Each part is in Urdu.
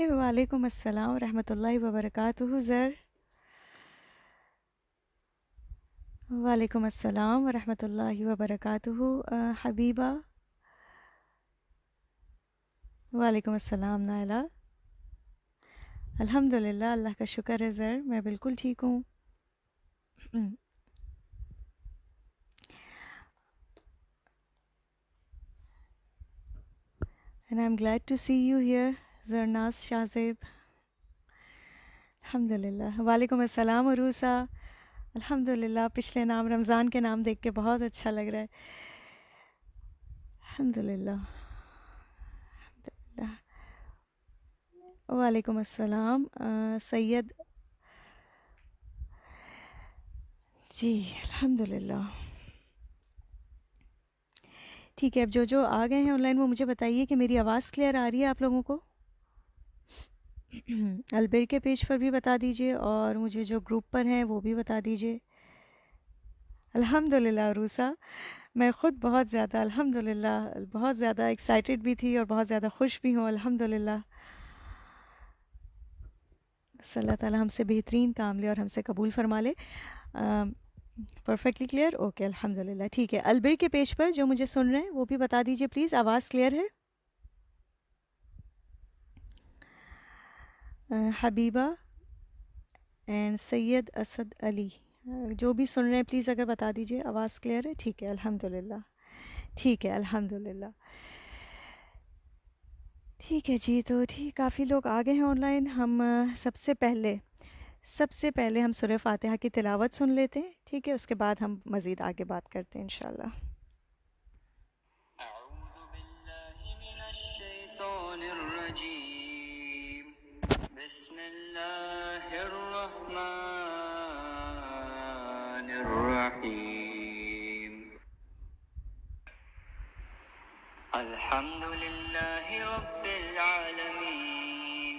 وعلیکم السلام ورحمۃ اللہ وبرکاتہ زر. وعلیکم السلام ورحمۃ اللہ وبرکاتہ حبیبہ. وعلیکم السلام نائلہ. الحمد للہ اللہ کا شکر ہے زر، میں بالکل ٹھیک ہوں. And I'm glad to see you here, زرناز Shahzeb. الحمد للہ. وعلیکم السلام عروسہ. الحمد للہ، پچھلے نام رمضان کے نام دیکھ کے بہت اچھا لگ رہا ہے. الحمد للہ. وعلیکم السلام سید. جی الحمد للہ. ٹھیک ہے، اب جو آ گئے ہیں آن لائن وہ مجھے بتائیے کہ میری آواز کلیئر آ رہی ہے آپ لوگوں کو. البیر کے پیج پر بھی بتا دیجئے اور مجھے جو گروپ پر ہیں وہ بھی بتا دیجئے. الحمد للہ عروسہ، میں خود بہت زیادہ الحمد للہ بہت زیادہ ایکسائٹیڈ بھی تھی اور بہت زیادہ خوش بھی ہوں. الحمد للہ. بس اللہ تعالیٰ ہم سے بہترین کام لے اور ہم سے قبول فرما لے. Perfectly clear? اوکے الحمد للہ. ٹھیک ہے، البیر کے پیج پر جو مجھے سن رہے ہیں وہ بھی بتا دیجئے پلیز، آواز کلیئر ہے؟ حبیبہ اینڈ سید اسد علی، جو بھی سن رہے ہیں پلیز اگر بتا دیجئے آواز کلیئر ہے. ٹھیک ہے الحمد للہ. ٹھیک ہے الحمد للہ. ٹھیک ہے جی، تو ٹھیک کافی لوگ آ گئے ہیں آن لائن. ہم سب سے پہلے ہم سورہ فاتحہ کی تلاوت سن لیتے ہیں، ٹھیک ہے، اس کے بعد ہم مزید آگے بات کرتے ہیں انشاءاللہ. اعوذ باللہ من الشیطان الرجیم، بسم اللہ الرحمن الرحیم. الحمد للہ رب العالمین،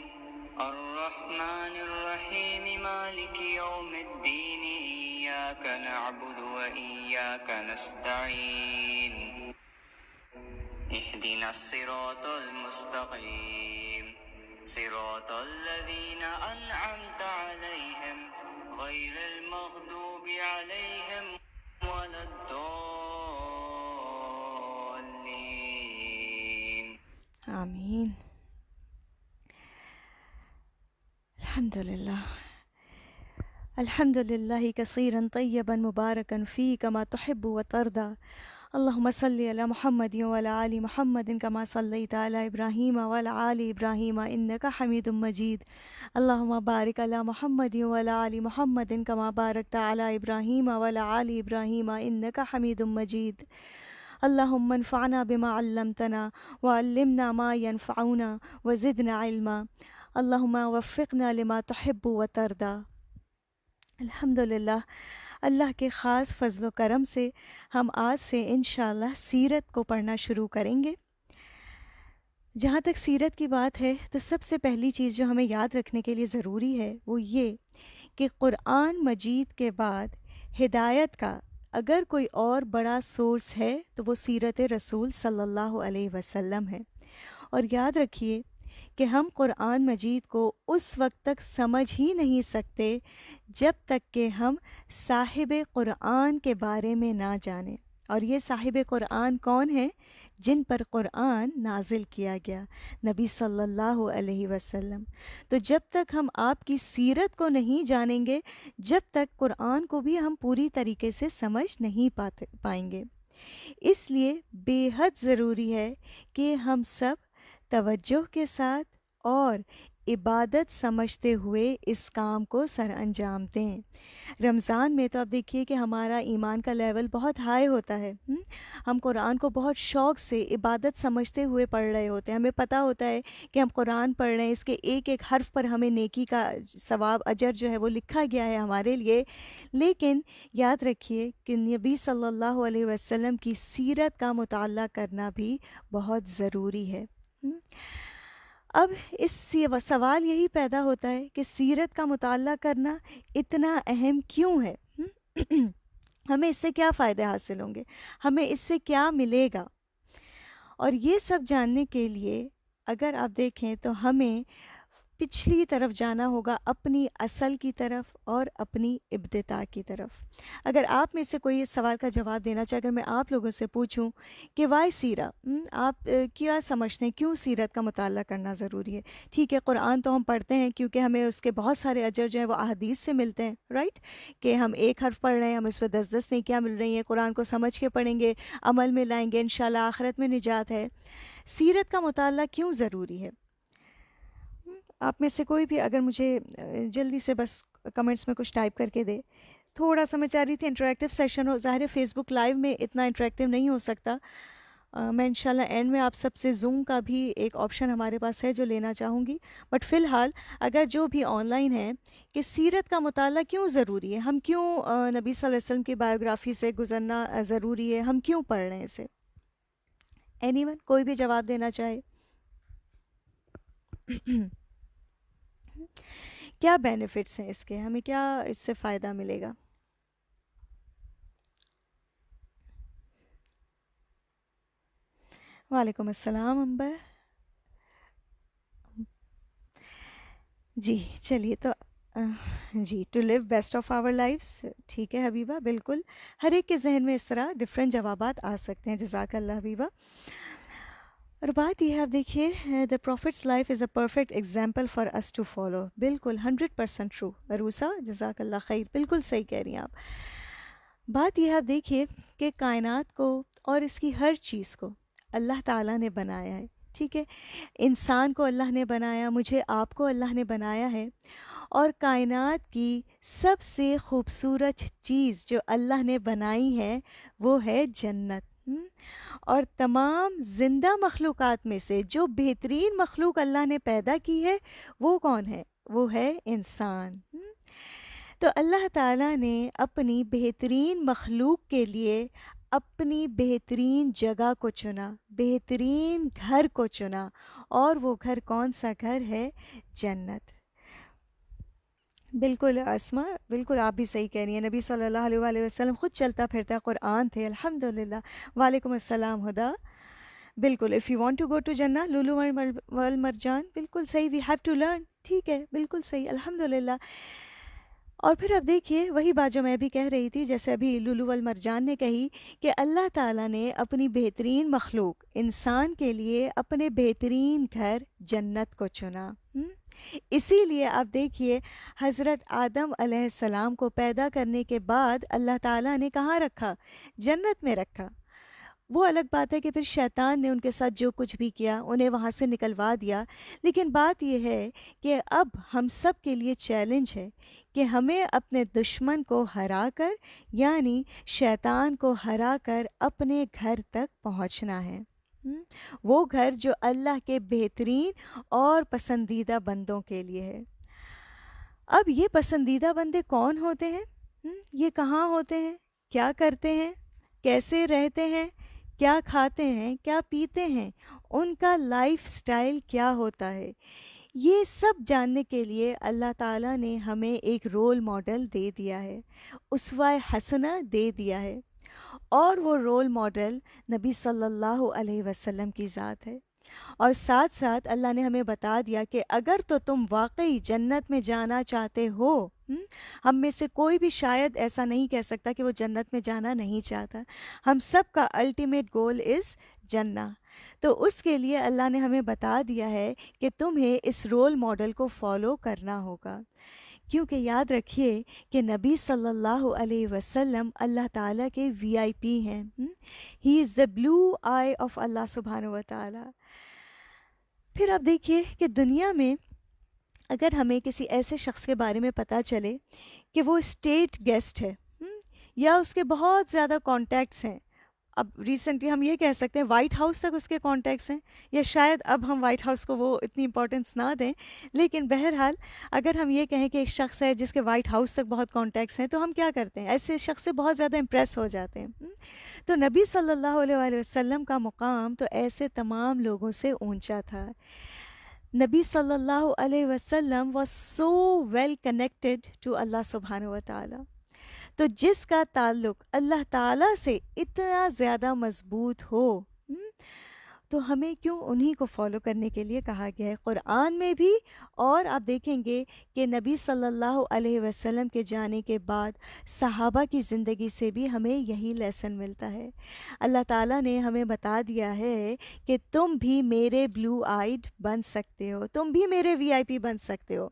الرحمن الرحیم، مالک یوم الدین، ایاک نعبد و ایاک نستعین، اهدنا الصراط المستقيم، صراط الذين أنعمت عليهم غير المغضوب عليهم ولا الضالين. آمین. الحمد للہ. الحمد للہ کثیرا طیبا مبارکا فی کما تحب و ترضى. اللهم صل على محمد وعلى آل محمد كما صليت على إبراهيم وعلى آل إبراهيم إنك حميد مجيد. اللهم بارك على محمد وعلى آل محمد كما باركت على إبراهيم وعلى آل إبراهيم إنك حميد مجيد. اللهم انفعنا بما علمتنا وعلمنا ما ينفعنا وزدنا علما. اللهم وفقنا لما تحب وترضى. الحمد للہ، اللہ کے خاص فضل و کرم سے ہم آج سے انشاءاللہ سیرت کو پڑھنا شروع کریں گے. جہاں تک سیرت کی بات ہے تو سب سے پہلی چیز جو ہمیں یاد رکھنے کے لیے ضروری ہے وہ یہ کہ قرآن مجید کے بعد ہدایت کا اگر کوئی اور بڑا سورس ہے تو وہ سیرت رسول صلی اللہ علیہ وسلم ہے. اور یاد رکھیے کہ ہم قرآن مجید کو اس وقت تک سمجھ ہی نہیں سکتے جب تک کہ ہم صاحب قرآن کے بارے میں نہ جانیں. اور یہ صاحب قرآن کون ہیں؟ جن پر قرآن نازل کیا گیا، نبی صلی اللہ علیہ وسلم. تو جب تک ہم آپ کی سیرت کو نہیں جانیں گے، جب تک قرآن کو بھی ہم پوری طریقے سے سمجھ نہیں پائیں گے. اس لیے بے حد ضروری ہے کہ ہم سب توجہ کے ساتھ اور عبادت سمجھتے ہوئے اس کام کو سر انجام دیں. رمضان میں تو اب دیکھیے کہ ہمارا ایمان کا لیول بہت ہائی ہوتا ہے. ہم قرآن کو بہت شوق سے عبادت سمجھتے ہوئے پڑھ رہے ہوتے ہیں. ہمیں پتہ ہوتا ہے کہ ہم قرآن پڑھ رہے ہیں، اس کے ایک ایک حرف پر ہمیں نیکی کا ثواب اجر جو ہے وہ لکھا گیا ہے ہمارے لیے. لیکن یاد رکھیے کہ نبی صلی اللہ علیہ وسلم کی سیرت کا مطالعہ کرنا بھی بہت ضروری ہے. اب اس سوال یہی پیدا ہوتا ہے کہ سیرت کا مطالعہ کرنا اتنا اہم کیوں ہے؟ ہمیں اس سے کیا فائدے حاصل ہوں گے؟ ہمیں اس سے کیا ملے گا؟ اور یہ سب جاننے کے لیے اگر آپ دیکھیں تو ہمیں پچھلی طرف جانا ہوگا، اپنی اصل کی طرف اور اپنی ابتدا کی طرف۔ اگر آپ میں سے کوئی اس سوال کا جواب دینا چاہے، اگر میں آپ لوگوں سے پوچھوں کہ وائی سیرہ، آپ کیا سمجھتے ہیں کیوں سیرت کا مطالعہ کرنا ضروری ہے؟ ٹھیک ہے، قرآن تو ہم پڑھتے ہیں کیونکہ ہمیں اس کے بہت سارے اجر جو ہیں وہ احادیث سے ملتے ہیں، رائٹ؟ کہ ہم ایک حرف پڑھ رہے ہیں، ہم اس پہ 10 نیکیاں مل رہی ہیں، قرآن کو سمجھ کے پڑھیں گے، عمل میں لائیں گے، انشاءاللہ آخرت میں نجات ہے۔ سیرت کا مطالعہ کیوں ضروری ہے؟ آپ میں سے کوئی بھی اگر مجھے جلدی سے بس کمنٹس میں کچھ ٹائپ کر کے دے۔ تھوڑا سا میں چاہ رہی تھی انٹریکٹیو سیشن ہو، ظاہر ہے فیس بک لائیو میں اتنا انٹریکٹیو نہیں ہو سکتا۔ میں انشاءاللہ اینڈ میں آپ سب سے زوم کا بھی ایک آپشن ہمارے پاس ہے جو لینا چاہوں گی، بٹ فی الحال اگر جو بھی آن لائن ہے کہ سیرت کا مطالعہ کیوں ضروری ہے، ہم کیوں نبی صلی اللہ علیہ وسلم کی بایوگرافی سے گزرنا ضروری ہے، ہم کیوں پڑھ رہے ہیں اسے؟ اینی ون کوئی بھی جواب دینا چاہے؟ کیا بینیفٹس ہیں اس کے، ہمیں کیا اس سے فائدہ ملے گا؟ وعلیکم السلام امبر۔ جی چلیے تو جی to live best of our lives, ٹھیک ہے حبیبہ، بالکل ہر ایک کے ذہن میں اس طرح ڈفرینٹ جوابات آ سکتے ہیں، جزاک اللہ حبیبہ۔ اور بات یہ ہے، آپ دیکھیے the prophet's life is a perfect example for us to follow, بالکل 100% ٹرو عروسہ، جزاک اللہ خیر، بالکل صحیح کہہ رہی ہیں آپ۔ بات یہ ہے، آپ دیکھیے کہ کائنات کو اور اس کی ہر چیز کو اللہ تعالیٰ نے بنایا ہے، ٹھیک ہے؟ انسان کو اللہ نے بنایا، مجھے آپ کو اللہ نے بنایا ہے، اور کائنات کی سب سے خوبصورت چیز جو اللہ نے بنائی ہے وہ ہے جنت۔ اور تمام زندہ مخلوقات میں سے جو بہترین مخلوق اللہ نے پیدا کی ہے وہ کون ہے؟ وہ ہے انسان۔ تو اللہ تعالیٰ نے اپنی بہترین مخلوق کے لیے اپنی بہترین جگہ کو چنا، بہترین گھر کو چنا، اور وہ گھر کون سا گھر ہے؟ جنت۔ بالکل اسما، بالکل آپ بھی صحیح کہہ رہی ہیں، نبی صلی اللہ علیہ وآلہ وسلم خود چلتا پھرتا قرآن تھے، الحمدللہ۔ وعلیکم السلام ہدا۔ بالکل if you want to go to جنہ، لولو والمرجان، بالکل صحیح، وی ہیو ٹو لرن، ٹھیک ہے، بالکل صحیح، الحمدللہ۔ اور پھر اب دیکھیے وہی بات جو میں بھی کہہ رہی تھی، جیسے ابھی لولو والمرجان نے کہی کہ اللہ تعالیٰ نے اپنی بہترین مخلوق انسان کے لیے اپنے بہترین گھر جنت کو چنا۔ اسی لیے آپ دیکھیے حضرت آدم علیہ السلام کو پیدا کرنے کے بعد اللہ تعالیٰ نے کہاں رکھا؟ جنت میں رکھا۔ وہ الگ بات ہے کہ پھر شیطان نے ان کے ساتھ جو کچھ بھی کیا انہیں وہاں سے نکلوا دیا، لیکن بات یہ ہے کہ اب ہم سب کے لیے چیلنج ہے کہ ہمیں اپنے دشمن کو ہرا کر، یعنی شیطان کو ہرا کر اپنے گھر تک پہنچنا ہے، وہ گھر جو اللہ کے بہترین اور پسندیدہ بندوں کے لیے ہے۔ اب یہ پسندیدہ بندے کون ہوتے ہیں؟ یہ کہاں ہوتے ہیں؟ کیا کرتے ہیں؟ کیسے رہتے ہیں؟ کیا کھاتے ہیں؟ کیا پیتے ہیں؟ ان کا لائف سٹائل کیا ہوتا ہے؟ یہ سب جاننے کے لیے اللہ تعالیٰ نے ہمیں ایک رول ماڈل دے دیا ہے، اسوہ حسنہ دے دیا ہے، اور وہ رول ماڈل نبی صلی اللہ علیہ وسلم کی ذات ہے۔ اور ساتھ ساتھ اللہ نے ہمیں بتا دیا کہ اگر تو تم واقعی جنت میں جانا چاہتے ہو، ہم میں سے کوئی بھی شاید ایسا نہیں کہہ سکتا کہ وہ جنت میں جانا نہیں چاہتا، ہم سب کا الٹیمیٹ گول از جنہ۔ تو اس کے لیے اللہ نے ہمیں بتا دیا ہے کہ تمہیں اس رول ماڈل کو فالو کرنا ہوگا، کیونکہ یاد رکھیے کہ نبی صلی اللہ علیہ وسلم اللہ تعالیٰ کے وی آئی پی ہیں، ہی از دا بلو آئی آف اللہ سبحانہ و تعالیٰ۔ پھر آپ دیکھیے کہ دنیا میں اگر ہمیں کسی ایسے شخص کے بارے میں پتہ چلے کہ وہ اسٹیٹ گیسٹ ہے، یا اس کے بہت زیادہ کانٹیکٹس ہیں، اب ریسنٹلی ہم یہ کہہ سکتے ہیں وائٹ ہاؤس تک اس کے کانٹیکٹس ہیں، یا شاید اب ہم وائٹ ہاؤس کو وہ اتنی امپورٹنس نہ دیں، لیکن بہرحال اگر ہم یہ کہیں کہ ایک شخص ہے جس کے وائٹ ہاؤس تک بہت کانٹیکٹس ہیں، تو ہم کیا کرتے ہیں؟ ایسے شخص سے بہت زیادہ امپریس ہو جاتے ہیں۔ تو نبی صلی اللہ علیہ وآلہ وسلم کا مقام تو ایسے تمام لوگوں سے اونچا تھا۔ نبی صلی اللہ علیہ وسلم was so well connected to اللہ سبحانہ و تعالیٰ۔ تو جس کا تعلق اللہ تعالیٰ سے اتنا زیادہ مضبوط ہو، تو ہمیں کیوں انہی کو فالو کرنے کے لیے کہا گیا ہے قرآن میں بھی، اور آپ دیکھیں گے کہ نبی صلی اللہ علیہ وسلم کے جانے کے بعد صحابہ کی زندگی سے بھی ہمیں یہی لیسن ملتا ہے۔ اللہ تعالیٰ نے ہمیں بتا دیا ہے کہ تم بھی میرے بلو آئیڈ بن سکتے ہو، تم بھی میرے وی آئی پی بن سکتے ہو۔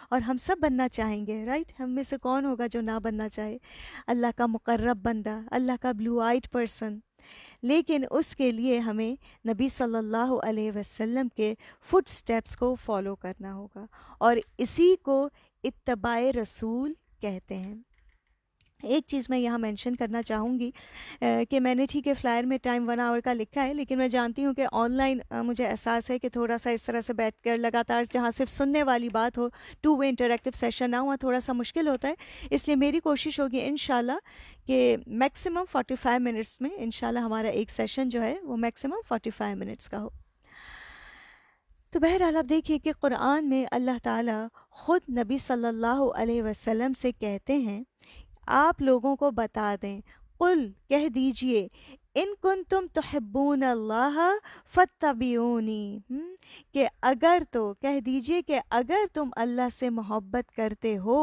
اور ہم سب بننا چاہیں گے، رائٹ؟ ہم میں سے کون ہوگا جو نہ بننا چاہے؟ اللہ کا مقرب بندہ، اللہ کا بلو آئیڈ پرسن۔ لیکن اس کے لیے ہمیں نبی صلی اللہ علیہ وسلم کے فٹ سٹیپس کو فالو کرنا ہوگا، اور اسی کو اتباع رسول کہتے ہیں۔ ایک چیز میں یہاں مینشن کرنا چاہوں گی کہ میں نے ٹھیک ہے فلائر میں ٹائم 1 آور کا لکھا ہے، لیکن میں جانتی ہوں کہ آن لائن مجھے احساس ہے کہ تھوڑا سا اس طرح سے بیٹھ کر لگاتار جہاں صرف سننے والی بات ہو، 2 وے انٹریکٹیو سیشن نہ ہوا، تھوڑا سا مشکل ہوتا ہے۔ اس لیے میری کوشش ہوگی انشاءاللہ کہ میکسیمم 45 منٹس میں انشاءاللہ ہمارا ایک سیشن جو ہے وہ میکسیمم 45 منٹس کا ہو۔ تو بہرحال آپ دیکھیے کہ قرآن میں اللہ تعالیٰ خود نبی صلی اللہ علیہ وسلم سے کہتے ہیں، آپ لوگوں کو بتا دیں، قل کہہ دیجئے، ان کنتم تحبون اللہ فاتبعونی، کہ اگر تو کہہ دیجئے کہ اگر تم اللہ سے محبت کرتے ہو،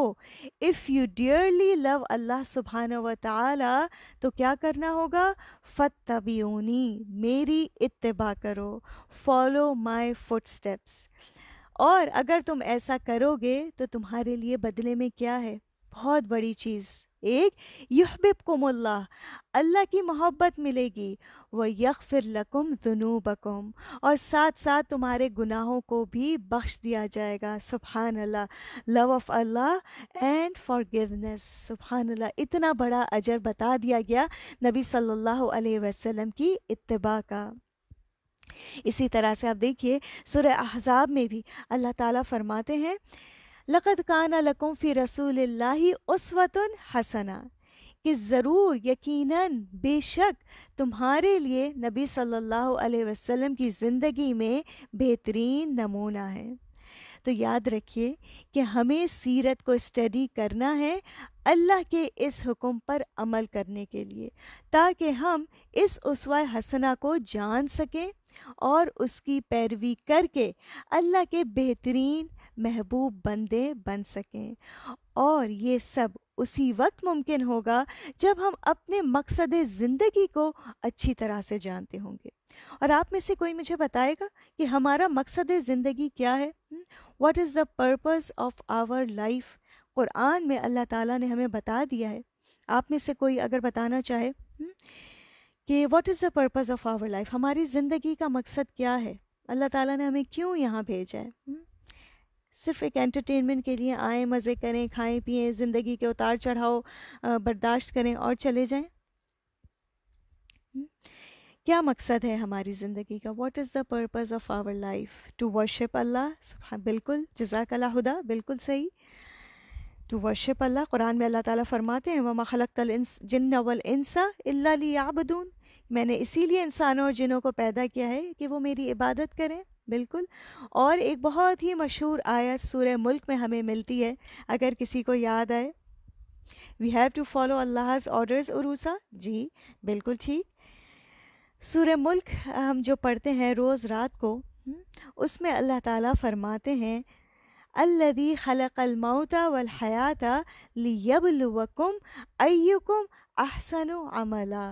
if you dearly love اللہ سبحانہ و تعالی، تو کیا کرنا ہوگا؟ فاتبعونی، میری اتباع کرو، follow my footsteps۔ اور اگر تم ایسا کرو گے تو تمہارے لیے بدلے میں کیا ہے؟ بہت بڑی چیز، ایک یحببکم اللہ، اللہ کی محبت ملے گی، وَيَغْفِرْ لَكُمْ ذُنُوبَكُمْ، اور ساتھ ساتھ تمہارے گناہوں کو بھی بخش دیا جائے گا۔ سبحان اللہ، love of Allah and forgiveness، سبحان اللہ، اتنا بڑا اجر بتا دیا گیا نبی صلی اللہ علیہ وسلم کی اتباع کا۔ اسی طرح سے آپ دیکھیے سورہ احزاب میں بھی اللہ تعالیٰ فرماتے ہیں، لَقَدْ كَانَ لَكُمْ فِي رَسُولِ اللَّهِ أُسْوَةٌ حَسَنَةٌ، کہ ضرور یقیناً بے شک تمہارے لیے نبی صلی اللہ علیہ وسلم کی زندگی میں بہترین نمونہ ہے۔ تو یاد رکھیے کہ ہمیں سیرت کو اسٹڈی کرنا ہے اللہ کے اس حکم پر عمل کرنے کے لیے، تاکہ ہم اس اسوہ حسنہ کو جان سکیں اور اس کی پیروی کر کے اللہ کے بہترین محبوب بندے بن سکیں۔ اور یہ سب اسی وقت ممکن ہوگا جب ہم اپنے مقصد زندگی کو اچھی طرح سے جانتے ہوں گے۔ اور آپ میں سے کوئی مجھے بتائے گا کہ ہمارا مقصد زندگی کیا ہے؟ What is the purpose of our life? قرآن میں اللہ تعالیٰ نے ہمیں بتا دیا ہے۔ آپ میں سے کوئی اگر بتانا چاہے کہ what is the purpose of our life, ہماری زندگی کا مقصد کیا ہے؟ اللہ تعالیٰ نے ہمیں کیوں یہاں بھیجا ہے؟ صرف ایک انٹرٹینمنٹ کے لیے آئیں، مزے کریں، کھائیں پئیں، زندگی کے اتار چڑھاؤ برداشت کریں اور چلے جائیں؟ کیا مقصد ہے ہماری زندگی کا؟ What is the purpose of our life? To worship Allah, بالکل، جزاک اللہ خدا، بالکل صحیح، ٹو ورشپ اللہ۔ قرآن میں اللہ تعالیٰ فرماتے ہیں، وَمَا خَلَقْتَ الْجِنَّ وَالْإِنسَ إِلَّا لِيَعْبُدُونَ، میں نے اسی لیے انسانوں اور جنوں کو پیدا کیا ہے کہ وہ میری عبادت کریں۔ بالکل۔ اور ایک بہت ہی مشہور آیت سورہ ملک میں ہمیں ملتی ہے، اگر کسی کو یاد آئے، we have to follow Allah's orders Arusa, جی بالکل ٹھیک۔ سورہ ملک ہم جو پڑھتے ہیں روز رات کو، اس میں اللہ تعالیٰ فرماتے ہیں، الذی خلق الموت والحیات لیبلوکم ایکم احسن عملا،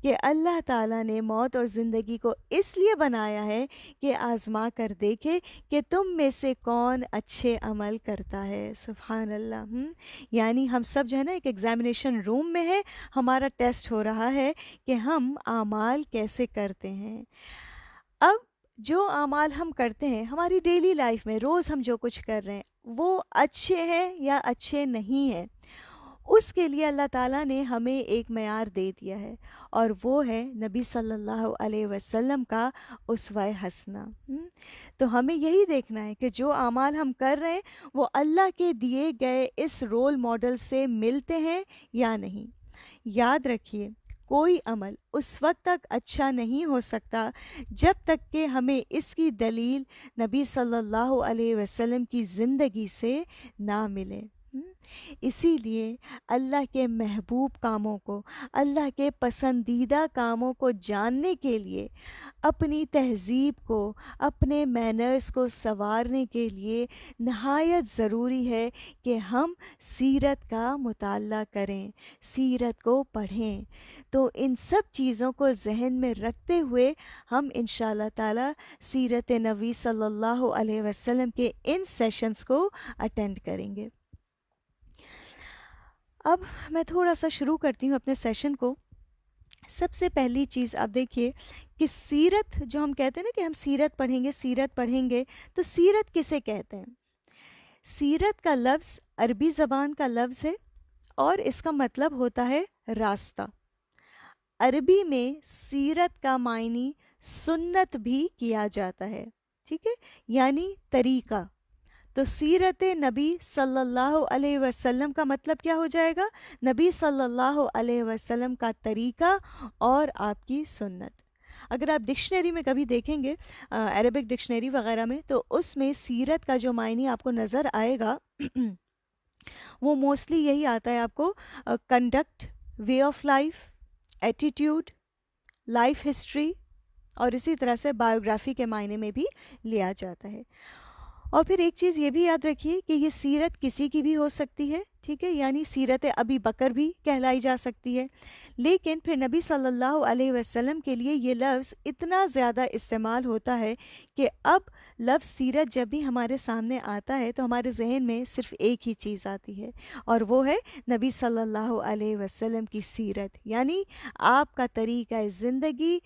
کہ اللہ تعالیٰ نے موت اور زندگی کو اس لیے بنایا ہے کہ آزما کر دیکھے کہ تم میں سے کون اچھے عمل کرتا ہے۔ سبحان اللہ۔ یعنی ہم سب جو ہے نا ایک ایگزامینیشن روم میں ہے، ہمارا ٹیسٹ ہو رہا ہے کہ ہم اعمال کیسے کرتے ہیں۔ اب جو اعمال ہم کرتے ہیں ہماری ڈیلی لائف میں، روز ہم جو کچھ کر رہے ہیں وہ اچھے ہیں یا اچھے نہیں ہیں، اس کے لیے اللہ تعالیٰ نے ہمیں ایک معیار دے دیا ہے، اور وہ ہے نبی صلی اللہ علیہ وسلم کا اسوہ حسنہ۔ تو ہمیں یہی دیکھنا ہے کہ جو اعمال ہم کر رہے ہیں وہ اللہ کے دیے گئے اس رول ماڈل سے ملتے ہیں یا نہیں۔ یاد رکھیے، کوئی عمل اس وقت تک اچھا نہیں ہو سکتا جب تک کہ ہمیں اس کی دلیل نبی صلی اللہ علیہ وسلم کی زندگی سے نہ ملے۔ اسی لیے اللہ کے محبوب کاموں کو، اللہ کے پسندیدہ کاموں کو جاننے کے لیے اپنی تہذیب کو، اپنے مینرز کو سنوارنے کے لیے نہایت ضروری ہے کہ ہم سیرت کا مطالعہ کریں، سیرت کو پڑھیں۔ تو ان سب چیزوں کو ذہن میں رکھتے ہوئے ہم انشاءاللہ تعالی سیرت نبی صلی اللہ علیہ وسلم کے ان سیشنز کو اٹینڈ کریں گے۔ اب میں تھوڑا سا شروع کرتی ہوں اپنے سیشن کو۔ سب سے پہلی چیز آپ دیکھیے کہ سیرت جو ہم کہتے ہیں نا کہ ہم سیرت پڑھیں گے تو سیرت کسے کہتے ہیں؟ سیرت کا لفظ عربی زبان کا لفظ ہے اور اس کا مطلب ہوتا ہے راستہ۔ عربی میں سیرت کا معنی سنت بھی کیا جاتا ہے، ٹھیک ہے، یعنی طریقہ۔ تو سیرت نبی صلی اللہ علیہ وسلم کا مطلب کیا ہو جائے گا؟ نبی صلی اللہ علیہ وسلم کا طریقہ اور آپ کی سنت۔ اگر آپ ڈکشنری میں کبھی دیکھیں گے، عربک ڈکشنری وغیرہ میں، تو اس میں سیرت کا جو معنی آپ کو نظر آئے گا وہ موسٹلی یہی آتا ہے آپ کو: conduct, way of life, attitude, life history, اور اسی طرح سے بایوگرافی کے معنی میں بھی لیا جاتا ہے۔ اور پھر ایک چیز یہ بھی یاد رکھیے کہ یہ سیرت کسی کی بھی ہو سکتی ہے، ٹھیک ہے، یعنی سیرت ابی بکر بھی کہلائی جا سکتی ہے، لیکن پھر نبی صلی اللہ علیہ وسلم کے لیے یہ لفظ اتنا زیادہ استعمال ہوتا ہے کہ اب لفظ سیرت جب بھی ہمارے سامنے آتا ہے تو ہمارے ذہن میں صرف ایک ہی چیز آتی ہے، اور وہ ہے نبی صلی اللہ علیہ وسلم کی سیرت، یعنی آپ کا طریقہ زندگی،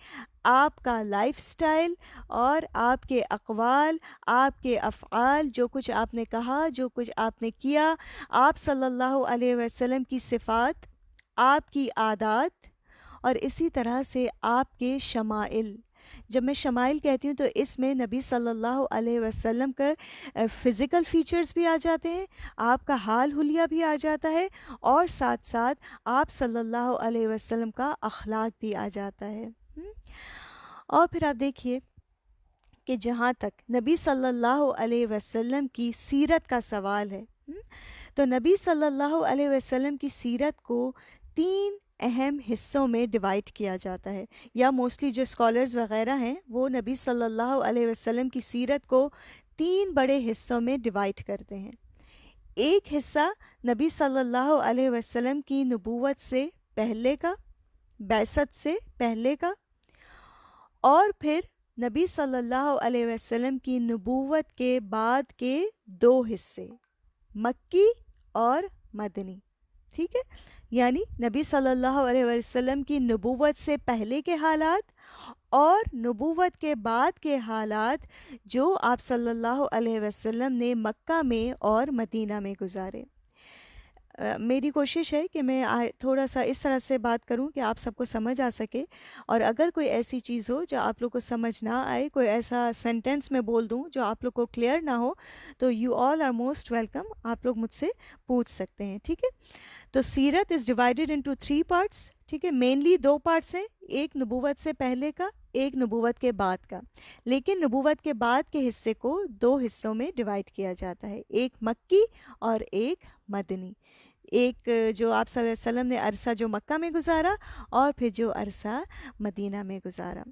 آپ کا لائف سٹائل اور آپ کے اقوال، آپ کے افعال، جو کچھ آپ نے کہا، جو کچھ آپ نے کیا، آپ صلی اللہ علیہ وسلم کی صفات، آپ کی عادات، اور اسی طرح سے آپ کے شمائل۔ جب میں شمائل کہتی ہوں تو اس میں نبی صلی اللہ علیہ وسلم کا فزیکل فیچرز بھی آ جاتے ہیں، آپ کا حال حلیہ بھی آ جاتا ہے، اور ساتھ ساتھ آپ صلی اللہ علیہ وسلم کا اخلاق بھی آ جاتا ہے۔ اور پھر آپ دیکھیے کہ جہاں تک نبی صلی اللہ علیہ وسلم کی سیرت کا سوال ہے، تو نبی صلی اللہ علیہ وسلم کی سیرت کو 3 اہم حصوں میں ڈیوائڈ کیا جاتا ہے، یا موسٹلی جو اسکالرز وغیرہ ہیں وہ نبی صلی اللہ علیہ وسلم کی سیرت کو 3 بڑے حصوں میں ڈیوائڈ کرتے ہیں۔ ایک حصہ نبی صلی اللہ علیہ وسلم کی نبوت سے پہلے کا، بعثت سے پہلے کا، اور پھر نبی صلی اللہ علیہ وسلم کی نبوت کے بعد کے 2 حصے، مکی اور مدنی، ٹھیک ہے، یعنی نبی صلی اللہ علیہ وسلم کی نبوت سے پہلے کے حالات اور نبوت کے بعد کے حالات جو آپ صلی اللہ علیہ وسلم نے مکہ میں اور مدینہ میں گزارے۔ میری کوشش ہے کہ میں تھوڑا سا اس طرح سے بات کروں کہ آپ سب کو سمجھ آ سکے، اور اگر کوئی ایسی چیز ہو جو آپ لوگ کو سمجھ نہ آئے، کوئی ایسا سینٹینس میں بول دوں جو آپ لوگ کو کلیئر نہ ہو، تو you all are most welcome, آپ لوگ مجھ سے پوچھ سکتے ہیں، ٹھیک ہے۔ تو سیرت از ڈیوائیڈڈ انٹو 3 پارٹس، ٹھیک ہے، مینلی 2 پارٹس ہیں، ایک نبوت سے پہلے کا، ایک نبوت کے بعد کا، لیکن نبوت کے بعد کے حصے کو 2 حصوں میں ڈیوائیڈ کیا جاتا ہے، ایک مکی اور ایک مدنی۔ ایک جو آپ صلی اللہ علیہ وسلم نے عرصہ جو مکہ میں گزارا، اور پھر جو عرصہ مدینہ میں گزارا۔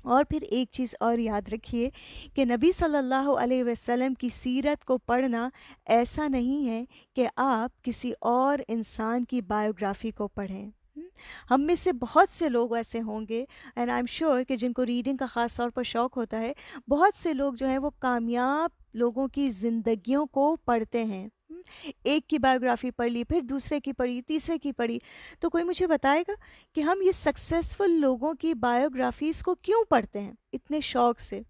اور پھر ایک چیز اور یاد رکھیے کہ نبی صلی اللہ علیہ وسلم کی سیرت کو پڑھنا ایسا نہیں ہے کہ آپ کسی اور انسان کی بایوگرافی کو پڑھیں۔ ہم میں سے بہت سے لوگ ایسے ہوں گے، اینڈ آئی ایم شیور کہ جن کو ریڈنگ کا خاص طور پر شوق ہوتا ہے، بہت سے لوگ جو ہیں وہ کامیاب لوگوں کی زندگیوں کو پڑھتے ہیں، ایک کی بایوگرافی پڑھ لی، پھر دوسرے کی پڑھی، تیسرے کی پڑھی، تو کوئی مجھے بتائے گا کہ ہم یہ سکسیسفل لوگوں کی بایوگرافیز کو کیوں پڑھتے ہیں اتنے شوق سے؟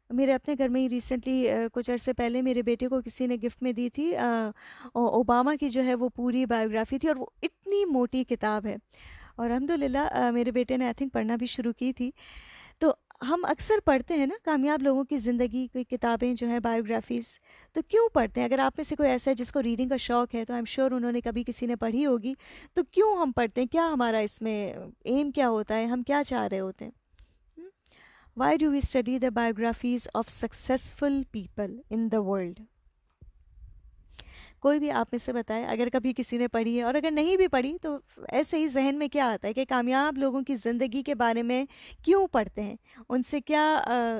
میرے اپنے گھر میں ہی ریسنٹلی کچھ عرصے پہلے میرے بیٹے کو کسی نے گفٹ میں دی تھی اوباما کی جو ہے وہ پوری بایوگرافی تھی، اور وہ اتنی موٹی کتاب ہے، اور الحمدللہ میرے بیٹے نے آئی تھنک پڑھنا بھی شروع کی تھی۔ تو ہم اکثر پڑھتے ہیں نا کامیاب لوگوں کی زندگی کی کتابیں جو ہیں بایوگرافیز، تو کیوں پڑھتے ہیں؟ اگر آپ میں سے کوئی ایسا ہے جس کو ریڈنگ کا شوق ہے تو آئی ایم شیور انہوں نے کبھی کسی نے پڑھی ہوگی، تو کیوں ہم پڑھتے ہیں؟ کیا ہمارا اس میں ایم کیا ہوتا ہے؟ ہم کیا چاہ رہے ہوتے ہیں؟ Why do we study the biographies of successful people in the world? کوئی بھی آپ میں سے بتائے اگر کبھی کسی نے پڑھی ہے، اور اگر نہیں بھی پڑھی تو ایسے ہی ذہن میں کیا آتا ہے کہ کامیاب لوگوں کی زندگی کے بارے میں کیوں پڑھتے ہیں، ان سے کیا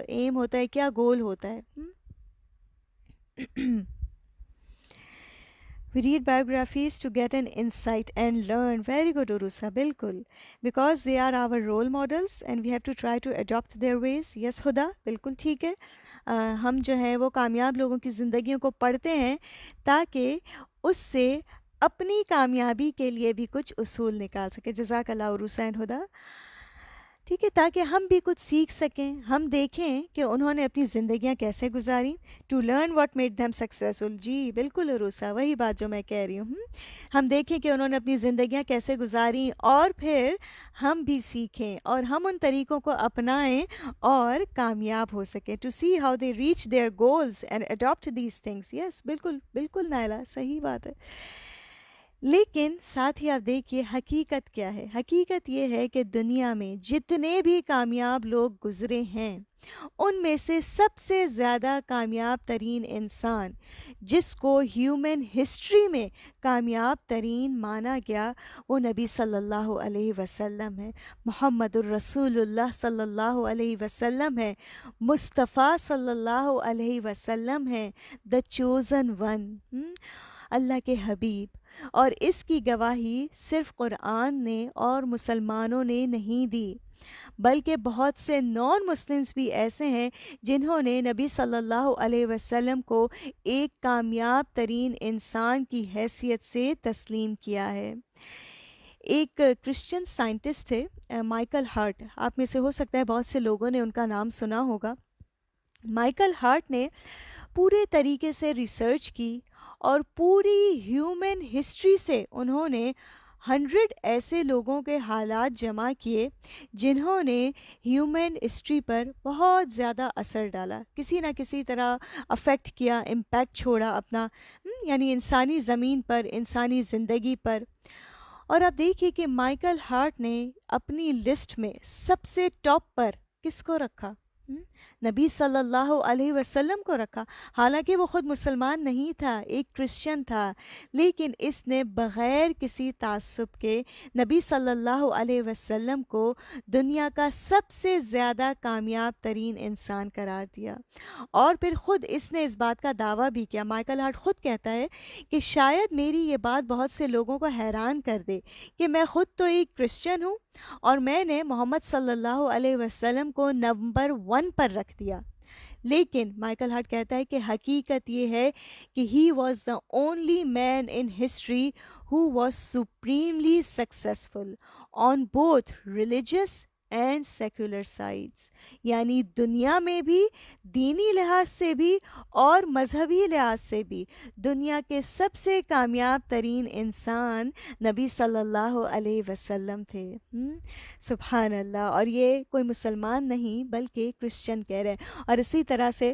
ایم ہوتا ہے، کیا گول ہوتا ہے؟ We read biographies to get an insight and learn. Very good, Urusa. بالکل. Because they are our role models and we have to try to adopt their ways. Yes, Huda. بالکل ٹھیک ہے. ہم جو ہیں وہ کامیاب لوگوں کی زندگیوں کو پڑھتے ہیں تاکہ اس سے اپنی کامیابی کے لیے بھی کچھ اصول نکال سکے. جزاک اللہ عروسہ اینڈ ہدا. ٹھیک ہے، تاکہ ہم بھی کچھ سیکھ سکیں، ہم دیکھیں کہ انہوں نے اپنی زندگیاں کیسے گزاری. To learn what made them successful. جی بالکل عروسہ، وہی بات جو میں کہہ رہی ہوں. ہم دیکھیں کہ انہوں نے اپنی زندگیاں کیسے گزاری اور پھر ہم بھی سیکھیں اور ہم ان طریقوں کو اپنائیں اور کامیاب ہو سکیں. To see how they reach their goals and adapt these things. Yes بالکل بالکل نائلہ، صحیح بات ہے. لیکن ساتھ ہی آپ دیکھیے حقیقت کیا ہے. حقیقت یہ ہے کہ دنیا میں جتنے بھی کامیاب لوگ گزرے ہیں ان میں سے سب سے زیادہ کامیاب ترین انسان جس کو ہیومن ہسٹری میں کامیاب ترین مانا گیا وہ نبی صلی اللہ علیہ وسلم ہے. محمد الرسول اللہ صلی اللہ علیہ وسلم ہے. مصطفیٰ صلی اللہ علیہ وسلم ہے. دا چوزن ون، اللہ کے حبیب. اور اس کی گواہی صرف قرآن نے اور مسلمانوں نے نہیں دی بلکہ بہت سے نان مسلمز بھی ایسے ہیں جنہوں نے نبی صلی اللہ علیہ وسلم کو ایک کامیاب ترین انسان کی حیثیت سے تسلیم کیا ہے. ایک کرسچن سائنٹسٹ تھے مائیکل ہارٹ. آپ میں سے ہو سکتا ہے بہت سے لوگوں نے ان کا نام سنا ہوگا. مائیکل ہارٹ نے پورے طریقے سے ریسرچ کی اور پوری ہیومن ہسٹری سے انہوں نے 100 ایسے لوگوں کے حالات جمع کیے جنہوں نے ہیومن ہسٹری پر بہت زیادہ اثر ڈالا، کسی نہ کسی طرح افیکٹ کیا، امپیکٹ چھوڑا اپنا، یعنی انسانی زمین پر، انسانی زندگی پر. اور آپ دیکھیے کہ مائیکل ہارٹ نے اپنی لسٹ میں سب سے ٹاپ پر کس کو رکھا؟ نبی صلی اللہ علیہ وسلم کو رکھا. حالانکہ وہ خود مسلمان نہیں تھا، ایک کرسچن تھا، لیکن اس نے بغیر کسی تعصب کے نبی صلی اللہ علیہ وسلم کو دنیا کا سب سے زیادہ کامیاب ترین انسان قرار دیا. اور پھر خود اس نے اس بات کا دعویٰ بھی کیا. مائیکل ہارٹ خود کہتا ہے کہ شاید میری یہ بات بہت سے لوگوں کو حیران کر دے کہ میں خود تو ایک کرسچن ہوں اور میں نے محمد صلی اللہ علیہ وسلم کو نمبر 1 پر رکھ دیا. لیکن مائیکل ہارٹ کہتا ہے کہ حقیقت یہ ہے کہ he was the only man in history who was supremely successful on both religious and secular sides. یعنی دنیا میں بھی، دینی لحاظ سے بھی اور مذہبی لحاظ سے بھی دنیا کے سب سے کامیاب ترین انسان نبی صلی اللہ علیہ وسلم تھے. سبحان اللہ. اور یہ کوئی مسلمان نہیں بلکہ کرسچن کہہ رہے ہیں. اور اسی طرح سے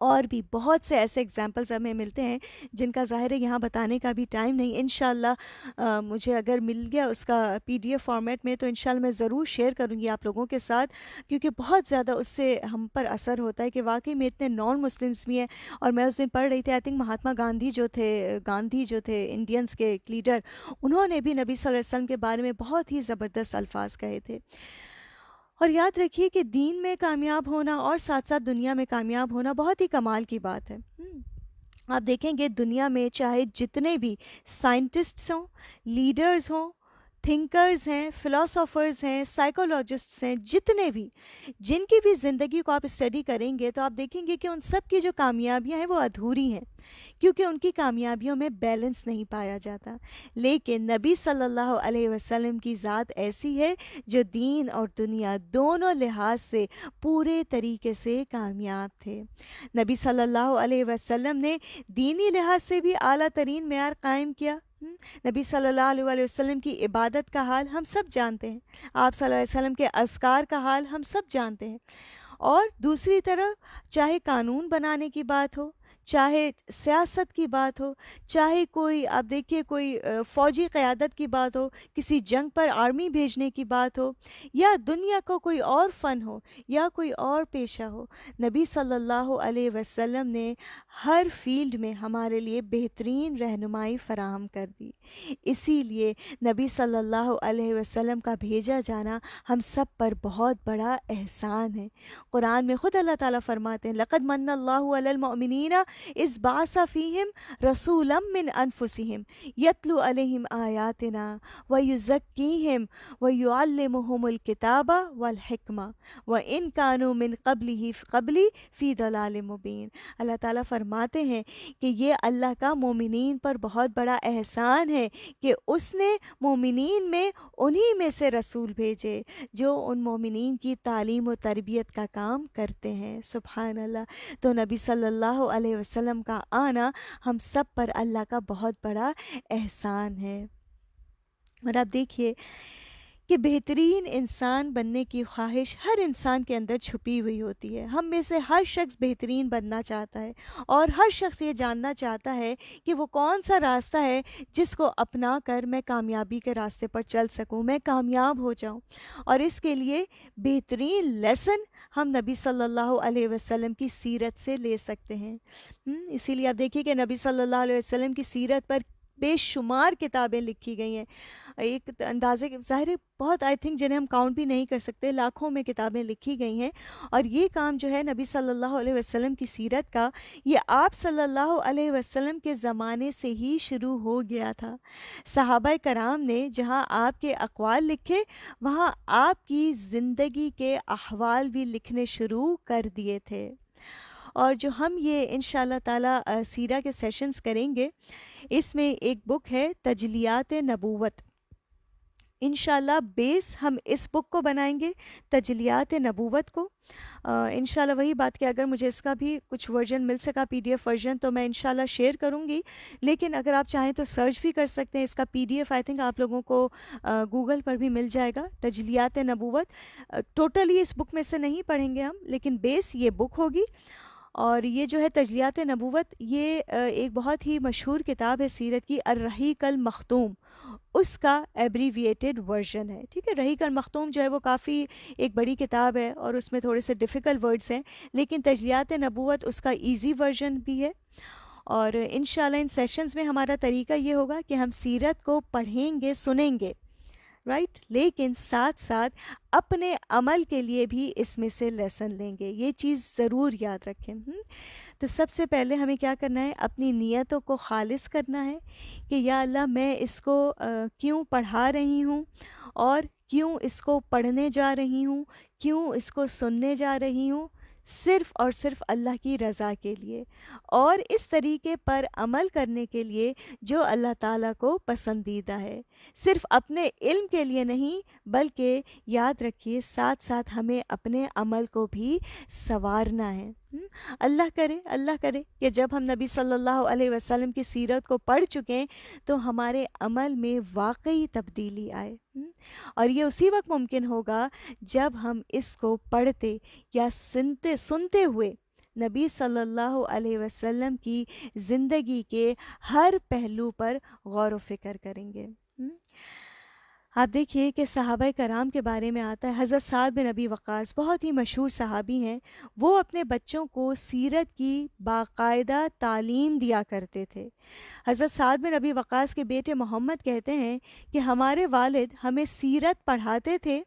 اور بھی بہت سے ایسے اگزامپلز ہمیں ملتے ہیں جن کا ظاہر ہے یہاں بتانے کا بھی ٹائم نہیں. انشاءاللہ مجھے اگر مل گیا اس کا PDF فارمیٹ میں تو انشاءاللہ میں ضرور شیئر کروں گی آپ لوگوں کے ساتھ، کیونکہ بہت زیادہ اس سے ہم پر اثر ہوتا ہے کہ واقعی میں اتنے نان مسلمس بھی ہیں. اور میں اس دن پڑھ رہی تھی، آئی تھنک مہاتما گاندھی جو تھے انڈینس کے ایک لیڈر، انہوں نے بھی نبی صلی اللہ علیہ وسلم کے بارے میں بہت ہی زبردست الفاظ کہے تھے. اور یاد رکھیے کہ دین میں کامیاب ہونا اور ساتھ ساتھ دنیا میں کامیاب ہونا بہت ہی کمال کی بات ہے. آپ دیکھیں گے دنیا میں چاہے جتنے بھی سائنٹسٹس ہوں، لیڈرز ہوں، تھنکرز ہیں، فلاسفرز ہیں، سائیکولوجسٹس ہیں، جتنے بھی جن کی بھی زندگی کو آپ اسٹڈی کریں گے تو آپ دیکھیں گے کہ ان سب کی جو کامیابیاں ہیں وہ ادھوری ہیں، کیونکہ ان کی کامیابیوں میں بیلنس نہیں پایا جاتا. لیکن نبی صلی اللہ علیہ وسلم کی ذات ایسی ہے جو دین اور دنیا دونوں لحاظ سے پورے طریقے سے کامیاب تھے. نبی صلی اللہ علیہ وسلم نے دینی لحاظ سے بھی اعلیٰ ترین معیار قائم کیا. نبی صلی اللہ علیہ وسلم کی عبادت کا حال ہم سب جانتے ہیں، آپ صلی اللہ علیہ وسلم کے اذکار کا حال ہم سب جانتے ہیں. اور دوسری طرف چاہے قانون بنانے کی بات ہو، چاہے سیاست کی بات ہو، چاہے کوئی آپ دیکھیے کوئی فوجی قیادت کی بات ہو، کسی جنگ پر آرمی بھیجنے کی بات ہو، یا دنیا کو کوئی اور فن ہو یا کوئی اور پیشہ ہو، نبی صلی اللہ علیہ وسلم نے ہر فیلڈ میں ہمارے لیے بہترین رہنمائی فراہم کر دی۔ اسی لیے نبی صلی اللہ علیہ وسلم کا بھیجا جانا ہم سب پر بہت بڑا احسان ہے۔ قرآن میں خود اللہ تعالیٰ فرماتے ہیں لَقَدْ مَنَّ اللَّهُ عَلَى الْمُؤْمِنِينَ إِذْ بَعَثَ فِيهِمْ رَسُولًا مِّنْ أَنفُسِهِمْ يَتْلُو عَلَيْهِمْ آيَاتِنَا وَيُزَكِّيهِمْ وَيُعَلِّمُهُمُ الْكِتَابَ وَالْحِكْمَةَ وَإِنْ كَانُوا مِنْ قَبْلِ فِي ضَلَالٍ مُبِينٍ۔ اللہ تعالیٰ فرماتے ہیں کہ یہ اللہ کا مومنین پر بہت بڑا احسان ہے کہ اس نے مومنین میں انہی میں سے رسول بھیجے جو ان مومنین کی تعلیم و تربیت کا کام کرتے ہیں۔ سبحان اللہ۔ تو نبی صلی اللہ علیہ وسلم کا آنا ہم سب پر اللہ کا بہت بڑا احسان ہے۔ اور آپ دیکھیے کہ بہترین انسان بننے کی خواہش ہر انسان کے اندر چھپی ہوئی ہوتی ہے۔ ہم میں سے ہر شخص بہترین بننا چاہتا ہے، اور ہر شخص یہ جاننا چاہتا ہے کہ وہ کون سا راستہ ہے جس کو اپنا کر میں کامیابی کے راستے پر چل سکوں، میں کامیاب ہو جاؤں۔ اور اس کے لیے بہترین لیسن ہم نبی صلی اللہ علیہ وسلم کی سیرت سے لے سکتے ہیں۔ اسی لیے آپ دیکھیے کہ نبی صلی اللہ علیہ وسلم کی سیرت پر بے شمار کتابیں لکھی گئی ہیں۔ ایک اندازے کے ظاہر ہے بہت آئی تھنک جنہیں ہم کاؤنٹ بھی نہیں کر سکتے، لاکھوں میں کتابیں لکھی گئی ہیں۔ اور یہ کام جو ہے نبی صلی اللہ علیہ وسلم کی سیرت کا، یہ آپ صلی اللہ علیہ وسلم کے زمانے سے ہی شروع ہو گیا تھا۔ صحابہ کرام نے جہاں آپ کے اقوال لکھے، وہاں آپ کی زندگی کے احوال بھی لکھنے شروع کر دیے تھے۔ اور جو ہم یہ انشاءاللہ تعالیٰ سیرہ کے سیشنز کریں گے، اس میں ایک بک ہے تجلیات نبوت۔ انشاءاللہ بیس ہم اس بک کو بنائیں گے، تجلیات نبوت کو۔ انشاءاللہ وہی بات کہ اگر مجھے اس کا بھی کچھ ورژن مل سکا PDF ورژن تو میں انشاءاللہ شیئر کروں گی، لیکن اگر آپ چاہیں تو سرچ بھی کر سکتے ہیں۔ اس کا PDF آئی تھنک آپ لوگوں کو گوگل پر بھی مل جائے گا، تجلیات نبوت۔ ٹوٹلی اس بک میں سے نہیں پڑھیں گے ہم، لیکن بیس یہ بک ہوگی۔ اور یہ جو ہے تجلیات نبوت، یہ ایک بہت ہی مشہور کتاب ہے سیرت کی، الرحیق المختوم، اس کا ایبریویٹڈ ورژن ہے۔ ٹھیک ہے، رحیق المختوم جو ہے وہ کافی ایک بڑی کتاب ہے اور اس میں تھوڑے سے ڈیفیکلٹ ورڈز ہیں، لیکن تجلیات نبوت اس کا ایزی ورژن بھی ہے۔ اور انشاءاللہ ان سیشنز میں ہمارا طریقہ یہ ہوگا کہ ہم سیرت کو پڑھیں گے، سنیں گے، رائٹ، لیکن ساتھ ساتھ اپنے عمل کے لیے بھی اس میں سے لیسن لیں گے۔ یہ چیز ضرور یاد رکھیں۔ تو سب سے پہلے ہمیں کیا کرنا ہے؟ اپنی نیتوں کو خالص کرنا ہے کہ یا اللہ میں اس کو کیوں پڑھا رہی ہوں، اور کیوں اس کو پڑھنے جا رہی ہوں، کیوں اس کو سننے جا رہی ہوں، صرف اور صرف اللہ کی رضا کے لیے، اور اس طریقے پر عمل کرنے کے لیے جو اللہ تعالیٰ کو پسندیدہ ہے۔ صرف اپنے علم کے لیے نہیں، بلکہ یاد رکھیے ساتھ ساتھ ہمیں اپنے عمل کو بھی سنوارنا ہے۔ اللہ کرے کہ جب ہم نبی صلی اللہ علیہ وسلم کی سیرت کو پڑھ چکیں تو ہمارے عمل میں واقعی تبدیلی آئے۔ اور یہ اسی وقت ممکن ہوگا جب ہم اس کو پڑھتے یا سنتے ہوئے نبی صلی اللہ علیہ وسلم کی زندگی کے ہر پہلو پر غور و فکر کریں گے۔ آپ دیکھیے کہ صحابہ کرام کے بارے میں آتا ہے، حضرت سعد بن ابی وقاص بہت ہی مشہور صحابی ہیں، وہ اپنے بچوں کو سیرت کی باقاعدہ تعلیم دیا کرتے تھے۔ حضرت سعد بن ابی وقاص کے بیٹے محمد کہتے ہیں کہ ہمارے والد ہمیں سیرت پڑھاتے تھے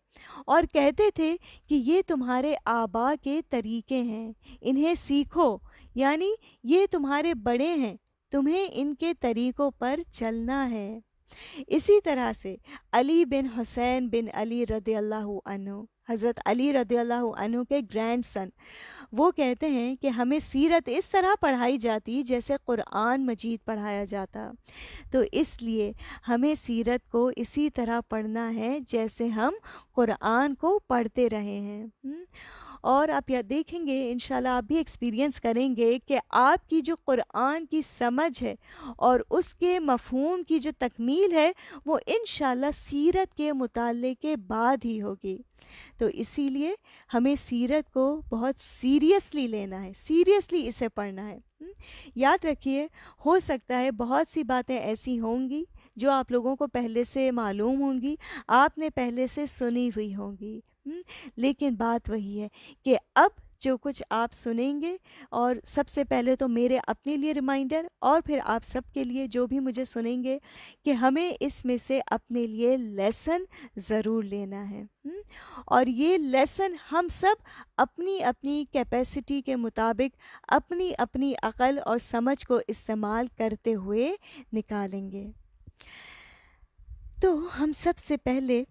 اور کہتے تھے کہ یہ تمہارے آبا کے طریقے ہیں، انہیں سیکھو، یعنی یہ تمہارے بڑے ہیں، تمہیں ان کے طریقوں پر چلنا ہے۔ اسی طرح سے علی بن حسین بن علی رضی اللہ عنہ، حضرت علی رضی اللہ عنہ کے گرینڈ سن، وہ کہتے ہیں کہ ہمیں سیرت اس طرح پڑھائی جاتی جیسے قرآن مجید پڑھایا جاتا، تو اس لیے ہمیں سیرت کو اسی طرح پڑھنا ہے جیسے ہم قرآن کو پڑھتے رہے ہیں۔ اور آپ یہ دیکھیں گے انشاءاللہ آپ بھی ایکسپیرینس کریں گے کہ آپ کی جو قرآن کی سمجھ ہے اور اس کے مفہوم کی جو تکمیل ہے وہ انشاءاللہ سیرت کے مطالعے کے بعد ہی ہوگی۔ تو اسی لیے ہمیں سیرت کو بہت سیریسلی لینا ہے، سیریسلی اسے پڑھنا ہے۔ یاد رکھیے، ہو سکتا ہے بہت سی باتیں ایسی ہوں گی جو آپ لوگوں کو پہلے سے معلوم ہوں گی، آپ نے پہلے سے سنی ہوئی ہوں گی، لیکن بات وہی ہے کہ اب جو کچھ آپ سنیں گے، اور سب سے پہلے تو میرے اپنے لیے ریمائنڈر، اور پھر آپ سب کے لیے جو بھی مجھے سنیں گے، کہ ہمیں اس میں سے اپنے لیے لیسن ضرور لینا ہے، اور یہ لیسن ہم سب اپنی اپنی کیپیسٹی کے مطابق اپنی اپنی عقل اور سمجھ کو استعمال کرتے ہوئے نکالیں گے۔ تو ہم سب سے پہلے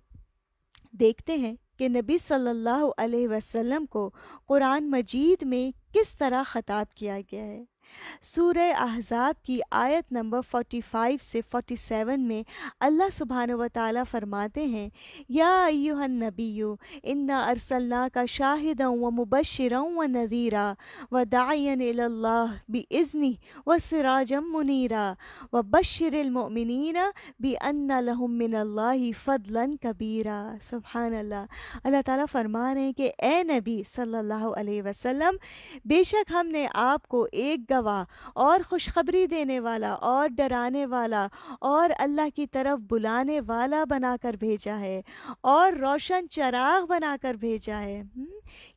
دیکھتے ہیں کہ نبی صلی اللہ علیہ وسلم کو قرآن مجید میں کس طرح خطاب کیا گیا ہے۔ سورہ احزاب کی آیت نمبر 45 سے 47 میں اللہ سبحانہ و تعالیٰ فرماتے ہیں، یا ایہا النبی انا ارسلناک شاہدا و مبشرا و نذیرا و داعیا الی اللہ باذنہ و سراجا منیرا و بشر المؤمنین بان لہم من اللہ فضلا کبیرا۔ سبحان اللہ، اللہ تعالیٰ فرما رہے ہیں کہ اے نبی صلی اللہ علیہ وسلم، بے شک ہم نے آپ کو ایک گواہ اور خوشخبری دینے والا اور ڈرانے والا اور اللہ کی طرف بلانے والا بنا کر بھیجا ہے، اور روشن چراغ بنا کر بھیجا ہے۔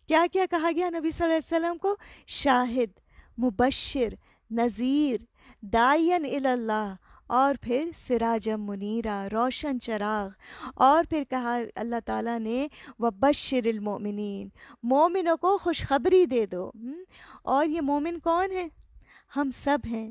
کیا کیا کہا گیا نبی صلی اللہ علیہ وسلم کو؟ شاہد، مبشر، نذیر، داعین الی اللہ، اور پھر سراجم منیرا، روشن چراغ، اور پھر کہا اللہ تعالیٰ نے وبشر المؤمنین، مومنوں کو خوشخبری دے دو۔ اور یہ مومن کون ہے؟ ہم سب ہیں،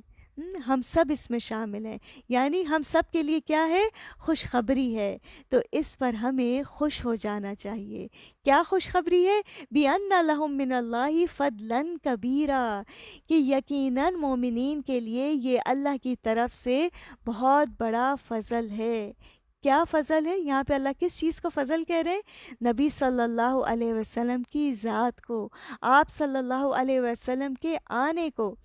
ہم سب اس میں شامل ہیں، یعنی ہم سب کے لیے کیا ہے؟ خوشخبری ہے۔ تو اس پر ہمیں خوش ہو جانا چاہیے۔ کیا خوشخبری ہے؟ بِأَنَّ لَهُم مِّنَ اللَّهِ فَضْلًا كَبِيرًا، کہ یقیناً مومنین کے لیے یہ اللہ کی طرف سے بہت بڑا فضل ہے۔ کیا فضل ہے؟ یہاں پہ اللہ کس چیز کو فضل کہہ رہے ہیں؟ نبی صلی اللہ علیہ وسلم کی ذات کو، آپ صلی اللہ علیہ وسلم کے آنے کو۔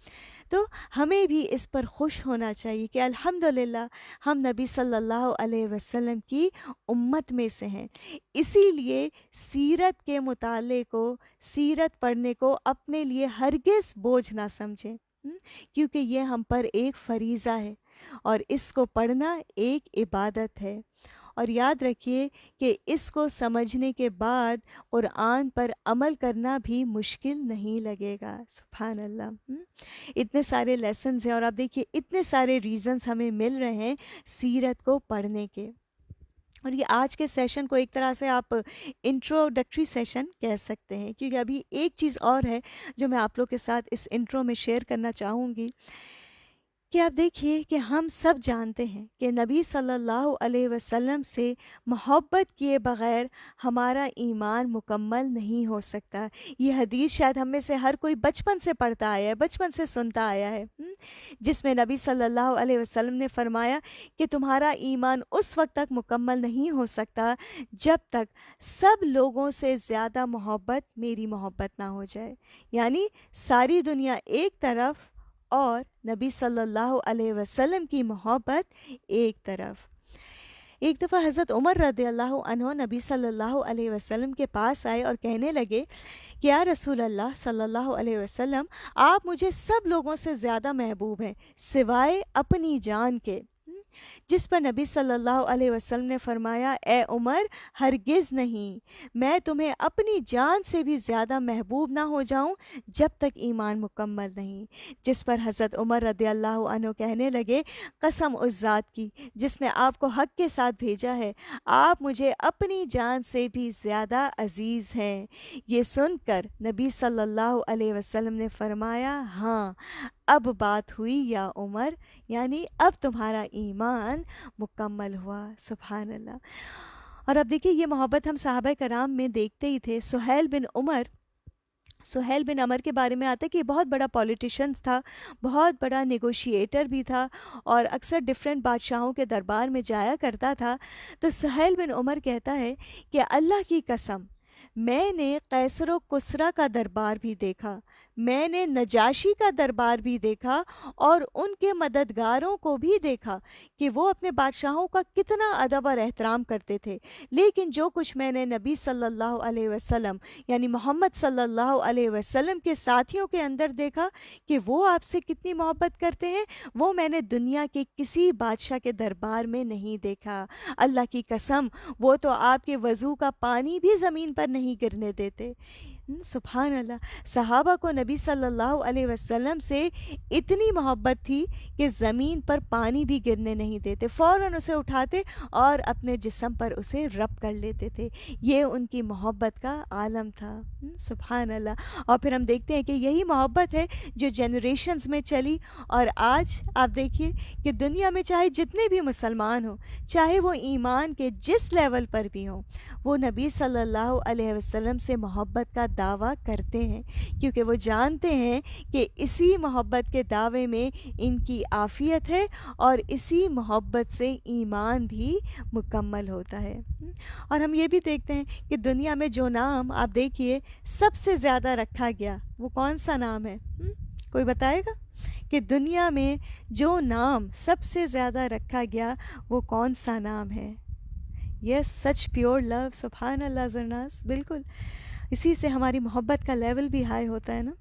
تو ہمیں بھی اس پر خوش ہونا چاہیے کہ الحمدللہ ہم نبی صلی اللہ علیہ وسلم کی امت میں سے ہیں۔ اسی لیے سیرت کے مطالعے کو، سیرت پڑھنے کو اپنے لیے ہرگز بوجھ نہ سمجھیں، کیونکہ یہ ہم پر ایک فریضہ ہے، اور اس کو پڑھنا ایک عبادت ہے۔ اور یاد رکھیے کہ اس کو سمجھنے کے بعد قرآن پر عمل کرنا بھی مشکل نہیں لگے گا۔ سبحان اللہ، اتنے سارے لیسنز ہیں، اور آپ دیکھیے اتنے سارے ریزنز ہمیں مل رہے ہیں سیرت کو پڑھنے کے۔ اور یہ آج کے سیشن کو ایک طرح سے آپ انٹروڈکٹری سیشن کہہ سکتے ہیں، کیونکہ ابھی ایک چیز اور ہے جو میں آپ لوگ کے ساتھ اس انٹرو میں شیئر کرنا چاہوں گی، کہ آپ دیکھیے کہ ہم سب جانتے ہیں کہ نبی صلی اللہ علیہ وسلم سے محبت کیے بغیر ہمارا ایمان مکمل نہیں ہو سکتا۔ یہ حدیث شاید ہم میں سے ہر کوئی بچپن سے پڑھتا آیا ہے، بچپن سے سنتا آیا ہے، جس میں نبی صلی اللہ علیہ وسلم نے فرمایا کہ تمہارا ایمان اس وقت تک مکمل نہیں ہو سکتا جب تک سب لوگوں سے زیادہ محبت میری محبت نہ ہو جائے، یعنی ساری دنیا ایک طرف اور نبی صلی اللہ علیہ وسلم کی محبت ایک طرف۔ ایک دفعہ حضرت عمر رضی اللہ عنہ نبی صلی اللہ علیہ وسلم کے پاس آئے اور کہنے لگے کہ یا رسول اللہ صلی اللہ علیہ وسلم، آپ مجھے سب لوگوں سے زیادہ محبوب ہیں سوائے اپنی جان کے۔ جس پر نبی صلی اللہ علیہ وسلم نے فرمایا، اے عمر، ہرگز نہیں، میں تمہیں اپنی جان سے بھی زیادہ محبوب نہ ہو جاؤں جب تک ایمان مکمل نہیں۔ جس پر حضرت عمر رضی اللہ عنہ کہنے لگے، قسم اس ذات کی جس نے آپ کو حق کے ساتھ بھیجا ہے، آپ مجھے اپنی جان سے بھی زیادہ عزیز ہیں۔ یہ سن کر نبی صلی اللہ علیہ وسلم نے فرمایا، ہاں اب بات ہوئی یا عمر، یعنی اب تمہارا ایمان مکمل ہوا۔ سبحان اللہ۔ اور اب دیکھیے یہ محبت ہم صحابہ کرام میں دیکھتے ہی تھے۔ سہیل بن عمر کے بارے میں آتا ہے کہ یہ بہت بڑا پولیٹیشین تھا، بہت بڑا نیگوشیٹر بھی تھا، اور اکثر ڈیفرنٹ بادشاہوں کے دربار میں جایا کرتا تھا۔ تو سہیل بن عمر کہتا ہے کہ اللہ کی قسم، میں نے قیصر و کسریٰ کا دربار بھی دیکھا، میں نے نجاشی کا دربار بھی دیکھا اور ان کے مددگاروں کو بھی دیکھا کہ وہ اپنے بادشاہوں کا کتنا ادب اور احترام کرتے تھے، لیکن جو کچھ میں نے نبی صلی اللہ علیہ وسلم یعنی محمد صلی اللہ علیہ وسلم کے ساتھیوں کے اندر دیکھا کہ وہ آپ سے کتنی محبت کرتے ہیں، وہ میں نے دنیا کے کسی بادشاہ کے دربار میں نہیں دیکھا۔ اللہ کی قسم، وہ تو آپ کے وضو کا پانی بھی زمین پر نہیں گرنے دیتے۔ سبحان اللہ، صحابہ کو نبی صلی اللہ علیہ وسلم سے اتنی محبت تھی کہ زمین پر پانی بھی گرنے نہیں دیتے، فوراً اسے اٹھاتے اور اپنے جسم پر اسے رب کر لیتے تھے۔ یہ ان کی محبت کا عالم تھا۔ سبحان اللہ۔ اور پھر ہم دیکھتے ہیں کہ یہی محبت ہے جو جنریشنز میں چلی، اور آج آپ دیکھیے کہ دنیا میں چاہے جتنے بھی مسلمان ہوں، چاہے وہ ایمان کے جس لیول پر بھی ہوں، وہ نبی صلی اللہ علیہ وسلم سے محبت کا دعویٰ کرتے ہیں، کیونکہ وہ جانتے ہیں کہ اسی محبت کے دعوے میں ان کی عافیت ہے اور اسی محبت سے ایمان بھی مکمل ہوتا ہے۔ اور ہم یہ بھی دیکھتے ہیں کہ دنیا میں جو نام آپ دیکھیے سب سے زیادہ رکھا گیا، وہ کون سا نام ہے؟ کوئی بتائے گا کہ دنیا میں جو نام سب سے زیادہ رکھا گیا وہ کون سا نام ہے؟ یس، سچ پیور لو۔ سبحان اللہ زرناز، بالکل اسی سے ہماری محبت کا لیول بھی ہائی ہوتا ہے نا۔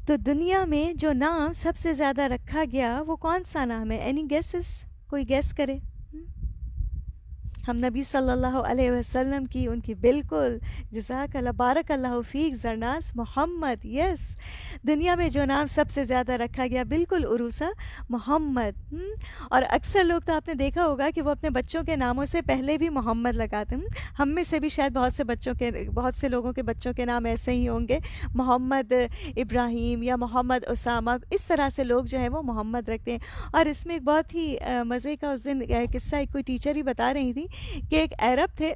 تو دنیا میں جو نام سب سے زیادہ رکھا گیا وہ کون سا نام ہے؟ Any gases? کوئی گیس کرے؟ ہم نبی صلی اللہ علیہ وسلم کی، ان کی، بالکل جزاک اللہ، بارک اللہ فیک زرناز، محمد۔ یس، دنیا میں جو نام سب سے زیادہ رکھا گیا، بالکل عروسہ، محمد۔ اور اکثر لوگ تو آپ نے دیکھا ہوگا کہ وہ اپنے بچوں کے ناموں سے پہلے بھی محمد لگاتے ہیں۔ ہم میں سے بھی شاید بہت سے لوگوں کے بچوں کے نام ایسے ہی ہوں گے، محمد ابراہیم یا محمد اسامہ، اس طرح سے لوگ جو ہیں وہ محمد رکھتے ہیں۔ اور اس میں ایک بہت ہی مزے کا اس دن قصہ ایک کوئی ٹیچر ہی بتا رہی تھی کہ ایک عرب تھے،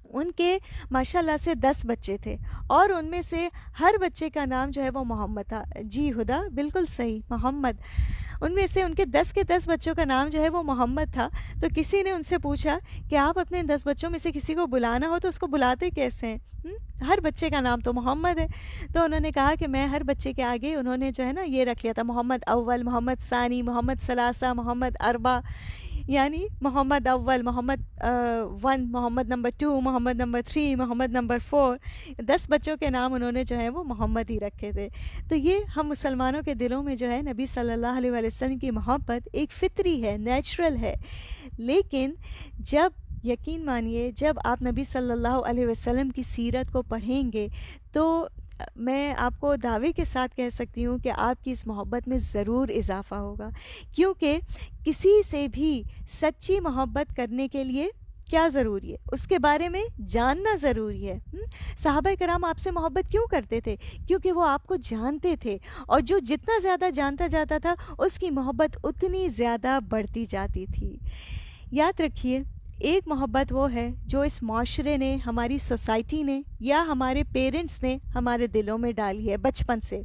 ان کے ماشاءاللہ سے 10 بچے تھے، اور ان میں سے ہر بچے کا نام جو ہے وہ محمد تھا۔ جی ہدا، بالکل صحیح، محمد۔ ان میں سے ان کے 10 کے 10 بچوں کا نام جو ہے وہ محمد تھا۔ تو کسی نے ان سے پوچھا کہ آپ اپنے 10 بچوں میں سے کسی کو بلانا ہو تو اس کو بلاتے کیسے ہیں؟ ہر بچے کا نام تو محمد ہے۔ تو انہوں نے کہا کہ میں ہر بچے کے آگے انہوں نے جو ہے نا یہ رکھ لیا تھا، محمد اول، محمد ثانی، محمد ثلاثہ، محمد اربع، یعنی محمد اول، محمد 1، محمد نمبر 2، محمد نمبر 3، محمد نمبر 4۔ 10 بچوں کے نام انہوں نے جو ہے وہ محمد ہی رکھے تھے۔ تو یہ ہم مسلمانوں کے دلوں میں جو ہے نبی صلی اللہ علیہ وسلم کی محبت ایک فطری ہے، نیچرل ہے، لیکن جب یقین مانیے جب آپ نبی صلی اللہ علیہ وسلم کی سیرت کو پڑھیں گے تو میں آپ کو دعوے کے ساتھ کہہ سکتی ہوں کہ آپ کی اس محبت میں ضرور اضافہ ہوگا، کیونکہ کسی سے بھی سچی محبت کرنے کے لیے کیا ضروری ہے؟ اس کے بارے میں جاننا ضروری ہے۔ صحابہ کرام آپ سے محبت کیوں کرتے تھے؟ کیونکہ وہ آپ کو جانتے تھے، اور جو جتنا زیادہ جانتا جاتا تھا اس کی محبت اتنی زیادہ بڑھتی جاتی تھی۔ یاد رکھیے، ایک محبت وہ ہے جو اس معاشرے نے، ہماری سوسائٹی نے یا ہمارے پیرنٹس نے ہمارے دلوں میں ڈالی ہے بچپن سے،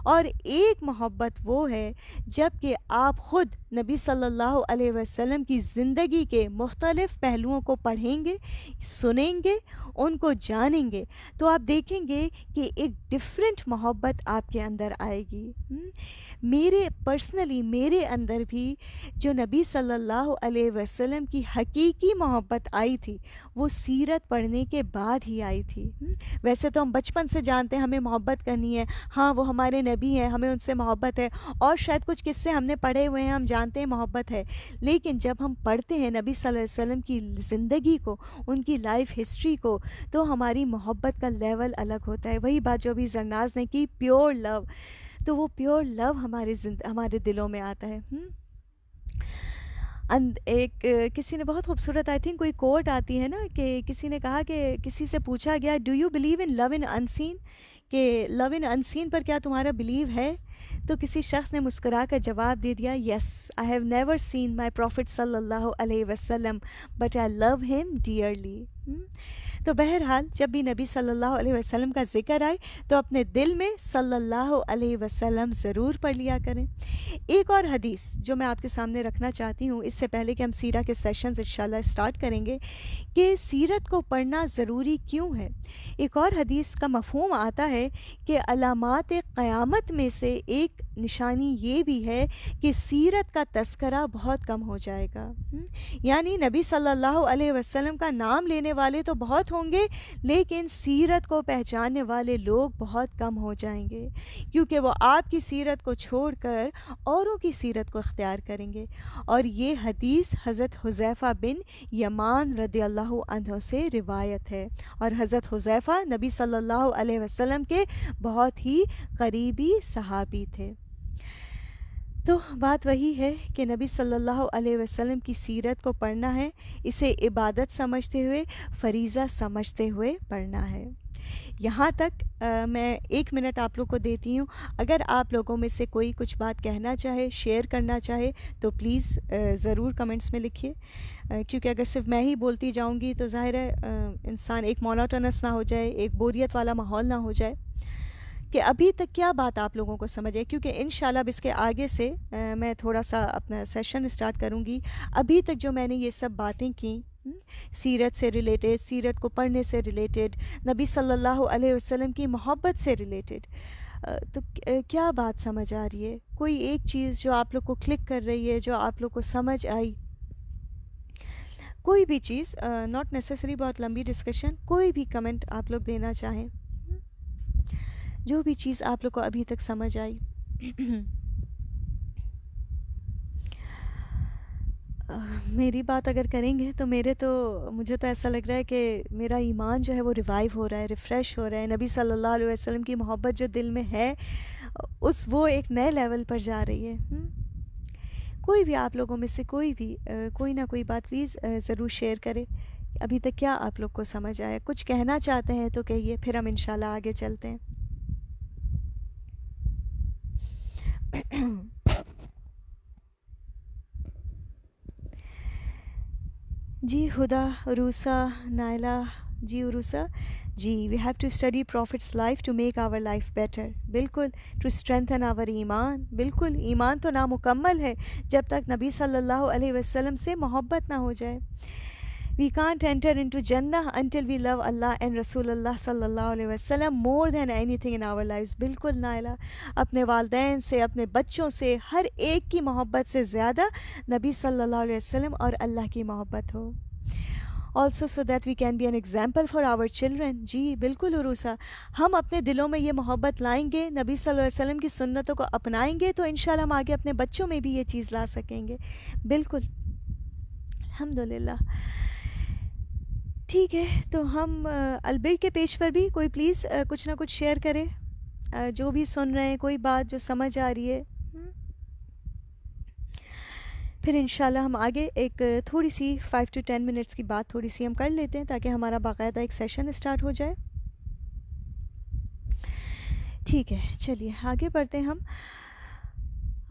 اور ایک محبت وہ ہے جب کہ آپ خود نبی صلی اللہ علیہ وسلم کی زندگی کے مختلف پہلوؤں کو پڑھیں گے، سنیں گے، ان کو جانیں گے، تو آپ دیکھیں گے کہ ایک ڈیفرنٹ محبت آپ کے اندر آئے گی۔ میرے اندر بھی جو نبی صلی اللہ علیہ وسلم کی حقیقی محبت آئی تھی وہ سیرت پڑھنے کے بعد ہی آئی تھی۔ ویسے تو ہم بچپن سے جانتے ہیں ہمیں محبت کرنی ہے، ہاں وہ ہمارے نبی ہیں، ہمیں ان سے محبت ہے، اور شاید کچھ قصے ہم نے پڑھے ہوئے ہیں، ہم جانتے ہیں محبت ہے، لیکن جب ہم پڑھتے ہیں نبی صلی اللہ علیہ وسلم کی زندگی کو، ان کی لائف ہسٹری کو، تو ہماری محبت کا لیول الگ ہوتا ہے۔ وہی بات جو ابھی زرناز نے کی، پیور لو، تو وہ پیور لو ہمارے دلوں میں آتا ہے۔ ایک کسی نے بہت خوبصورت، آئی تھنک کوئی کوٹ آتی ہے نا، کہ کسی نے کہا کہ کسی سے پوچھا گیا do you believe in love in unseen, کہ لو ان انسین پر کیا تمہارا بلیو ہے؟ تو کسی شخص نے مسکرا کر جواب دے دیا، yes I have never seen my prophet صلی اللہ علیہ وسلم بٹ آئی لو ہم ڈیئرلی۔ تو بہرحال جب بھی نبی صلی اللہ علیہ وسلم کا ذکر آئے تو اپنے دل میں صلی اللہ علیہ وسلم ضرور پڑھ لیا کریں۔ ایک اور حدیث جو میں آپ کے سامنے رکھنا چاہتی ہوں اس سے پہلے کہ ہم سیرہ کے سیشنز انشاءاللہ اسٹارٹ کریں گے کہ سیرت کو پڑھنا ضروری کیوں ہے۔ ایک اور حدیث کا مفہوم آتا ہے کہ علامات قیامت میں سے ایک نشانی یہ بھی ہے کہ سیرت کا تذکرہ بہت کم ہو جائے گا۔ یعنی نبی صلی اللہ علیہ وسلم کا نام لینے والے تو بہت ہوں گے لیکن سیرت کو پہچاننے والے لوگ بہت کم ہو جائیں گے، کیونکہ وہ آپ کی سیرت کو چھوڑ کر اوروں کی سیرت کو اختیار کریں گے۔ اور یہ حدیث حضرت حذیفہ بن یمان رضی اللہ عنہ سے روایت ہے، اور حضرت حذیفہ نبی صلی اللہ علیہ وسلم کے بہت ہی قریبی صحابی تھے۔ تو بات وہی ہے کہ نبی صلی اللہ علیہ وسلم کی سیرت کو پڑھنا ہے، اسے عبادت سمجھتے ہوئے، فریضہ سمجھتے ہوئے پڑھنا ہے۔ یہاں تک میں 1 منٹ آپ لوگ کو دیتی ہوں، اگر آپ لوگوں میں سے کوئی کچھ بات کہنا چاہے، شیئر کرنا چاہے تو پلیز ضرور کمنٹس میں لکھیے، کیونکہ اگر صرف میں ہی بولتی جاؤں گی تو ظاہر ہے انسان ایک مونوٹونس نہ ہو جائے، ایک بوریت والا ماحول نہ ہو جائے کہ ابھی تک کیا بات آپ لوگوں کو سمجھ ہے، کیونکہ انشاءاللہ اب اس کے آگے سے میں تھوڑا سا اپنا سیشن اسٹارٹ کروں گی۔ ابھی تک جو میں نے یہ سب باتیں کیں سیرت سے ریلیٹڈ، سیرت کو پڑھنے سے ریلیٹڈ، نبی صلی اللہ علیہ وسلم کی محبت سے ریلیٹڈ، تو کیا بات سمجھ آ رہی ہے؟ کوئی ایک چیز جو آپ لوگ کو کلک کر رہی ہے، جو آپ لوگ کو سمجھ آئی، کوئی بھی چیز، ناٹ نیسیسری بہت لمبی ڈسکشن، کوئی بھی کمنٹ آپ لوگ دینا چاہیں، جو بھی چیز آپ لوگ کو ابھی تک سمجھ آئی۔ میری بات اگر کریں گے تو مجھے تو ایسا لگ رہا ہے کہ میرا ایمان جو ہے وہ ریوائیو ہو رہا ہے، ریفریش ہو رہا ہے، نبی صلی اللہ علیہ وسلم کی محبت جو دل میں ہے وہ ایک نئے لیول پر جا رہی ہے۔ کوئی بھی آپ لوگوں میں سے کوئی بھی کوئی نہ کوئی بات پلیز ضرور شیئر کرے، ابھی تک کیا آپ لوگ کو سمجھ آیا، کچھ کہنا چاہتے ہیں تو کہیے، پھر ہم انشاءاللہ آگے چلتے ہیں۔ جی ہدا، عروسہ، نائلہ، جی عروسہ، جی we have to study prophets life to make our life better, بالکل، ٹو اسٹرینتھن آور ایمان، بالکل، ایمان تو نامکمل ہے جب تک نبی صلی اللہ علیہ وسلم سے محبت نہ ہو جائے۔ We can't enter into Jannah until we love Allah and رسول اللہ صلی اللہ علیہ وسلم more than anything in our lives، بالکل نائلہ، اپنے والدین سے، اپنے بچوں سے، ہر ایک کی محبت سے زیادہ نبی صلی اللہ علیہ وسلم اور اللہ کی محبت ہو۔ also so that we can be an example for our children، جی بالکل عروسہ، ہم اپنے دلوں میں یہ محبت لائیں گے، نبی صلی اللہ علیہ وسلم کی سنتوں کو اپنائیں گے تو انشاءاللہ ہم آگے اپنے بچوں میں بھی یہ چیز لا سکیں گے، بالکل، الحمدللہ۔ ٹھیک ہے، تو ہم البر کے پیج پر بھی کوئی پلیز کچھ نہ کچھ شیئر کرے، جو بھی سن رہے ہیں، کوئی بات جو سمجھ آ رہی ہے، پھر انشاءاللہ ہم آگے ایک تھوڑی سی 5 to 10 منٹس کی بات تھوڑی سی ہم کر لیتے ہیں تاکہ ہمارا باقاعدہ ایک سیشن اسٹارٹ ہو جائے۔ ٹھیک ہے، چلیے آگے بڑھتے ہیں ہم۔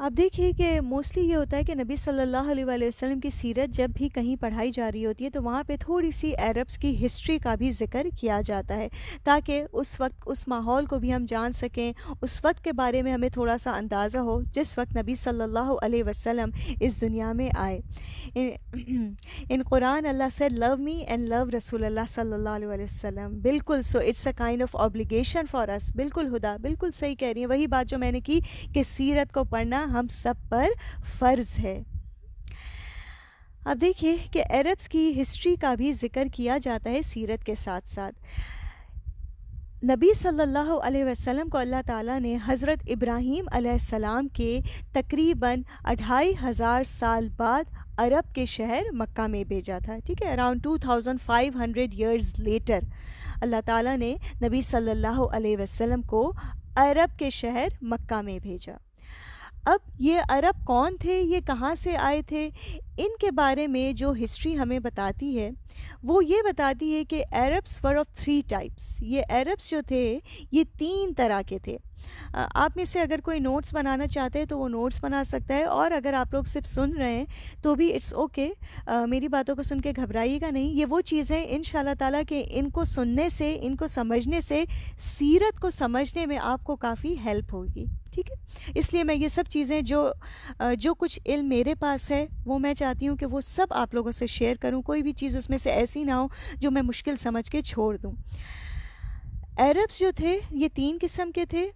آپ دیکھیے کہ موسٹلی یہ ہوتا ہے کہ نبی صلی اللہ علیہ وآلہ وسلم کی سیرت جب بھی کہیں پڑھائی جا رہی ہوتی ہے تو وہاں پہ تھوڑی سی عربس کی ہسٹری کا بھی ذکر کیا جاتا ہے تاکہ اس وقت اس ماحول کو بھی ہم جان سکیں، اس وقت کے بارے میں ہمیں تھوڑا سا اندازہ ہو جس وقت نبی صلی اللہ علیہ وسلم اس دنیا میں آئے۔ ان قرآن اللہ said love me and love رسول اللہ صلی اللہ علیہ وآلہ وسلم، بالکل، so it's a kind of obligation for us، بالکل ہدا، بالکل صحیح کہہ رہی ہیں، وہی بات جو میں نے کی کہ سیرت کو پڑھنا ہم سب پر فرض ہے۔ اب دیکھیے کہ عربس کی ہسٹری کا بھی ذکر کیا جاتا ہے سیرت کے ساتھ ساتھ۔ نبی صلی اللہ علیہ وسلم کو اللہ تعالیٰ نے حضرت ابراہیم علیہ السلام کے تقریباً 2500 سال بعد عرب کے شہر مکہ میں بھیجا تھا، ٹھیک ہے، اراؤنڈ 2500 ایئرز لیٹر اللہ تعالیٰ نے نبی صلی اللہ علیہ وسلم کو عرب کے شہر مکہ میں بھیجا۔ اب یہ عرب کون تھے، یہ کہاں سے آئے تھے، ان کے بارے میں جو ہسٹری ہمیں بتاتی ہے وہ یہ بتاتی ہے کہ عربس ور آف 3 ٹائپس. یہ عربس جو تھے یہ 3 طرح کے تھے. آپ میں سے اگر کوئی نوٹس بنانا چاہتے ہیں تو وہ نوٹس بنا سکتا ہے, اور اگر آپ لوگ صرف سن رہے ہیں تو بھی اٹس اوکے. میری باتوں کو سن کے گھبرائیے گا نہیں. یہ وہ چیزیں ان شاء اللہ تعالیٰ کہ ان کو سننے سے, ان کو سمجھنے سے سیرت کو سمجھنے میں آپ کو کافی ہیلپ ہوگی. ٹھیک ہے, اس لیے میں یہ سب چیزیں جو کچھ علم میرے پاس ہے وہ میں چاہتی ہوں کہ وہ سب آپ لوگوں سے شیئر کروں. کوئی بھی چیز اس میں سے ایسی نہ ہو جو میں مشکل سمجھ کے چھوڑ دوں. عربس جو تھے یہ 3 قسم کے تھے.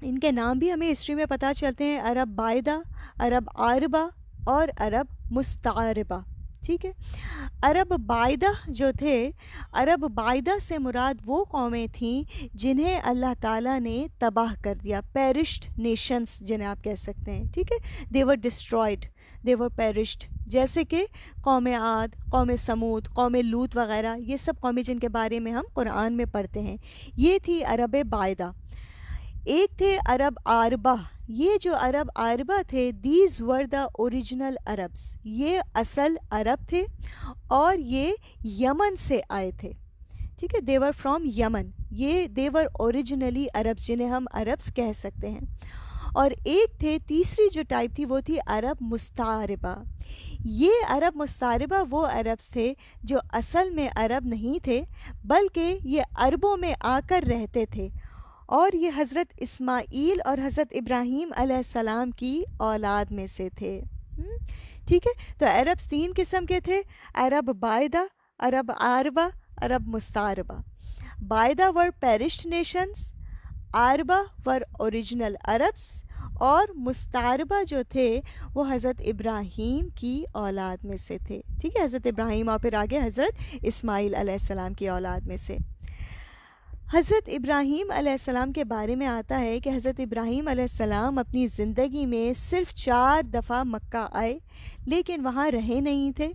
ان کے نام بھی ہمیں ہسٹری میں پتہ چلتے ہیں, عرب بائدہ, عرب عاربہ اور عرب مستعربہ. ٹھیک ہے, عرب بائدہ جو تھے, عرب بائدہ سے مراد وہ قومیں تھیں جنہیں اللہ تعالیٰ نے تباہ کر دیا, پیرشڈ نیشنز جنہیں آپ کہہ سکتے ہیں. ٹھیک ہے, دے ور ڈسٹرائڈ, دے ور پیرشڈ, جیسے کہ قوم عاد, قوم سمود, قوم لوط وغیرہ, یہ سب قومیں جن کے بارے میں ہم قرآن میں پڑھتے ہیں. یہ تھی عرب بائدہ. ایک تھے عرب عاربہ. یہ جو عرب عاربہ تھے, these were the original Arabs, یہ اصل عرب تھے اور یہ یمن سے آئے تھے. ٹھیک ہے, دے ور فرام یمن, یہ دے ور اوریجنلی عربس جنہیں ہم عربس کہہ سکتے ہیں. اور ایک تھے, تیسری جو ٹائپ تھی وہ تھی عرب مستعربہ. یہ عرب مستعربہ وہ عربس تھے جو اصل میں عرب نہیں تھے بلکہ یہ عربوں میں آ کر رہتے تھے, اور یہ حضرت اسماعیل اور حضرت ابراہیم علیہ السلام کی اولاد میں سے تھے. ٹھیک ہے, تو عربس 3 قسم کے تھے, عرب بائدہ, عرب عاربہ, عرب مستعربہ. بائدہ ور پیرشڈ نیشنز, عاربہ ور اوریجنل عربس, اور مستعربہ جو تھے وہ حضرت ابراہیم کی اولاد میں سے تھے. ٹھیک ہے, حضرت ابراہیم اور پھر آگے حضرت اسماعیل علیہ السلام کی اولاد میں سے. حضرت ابراہیم علیہ السلام کے بارے میں آتا ہے کہ حضرت ابراہیم علیہ السلام اپنی زندگی میں صرف 4 دفعہ مکہ آئے لیکن وہاں رہے نہیں تھے.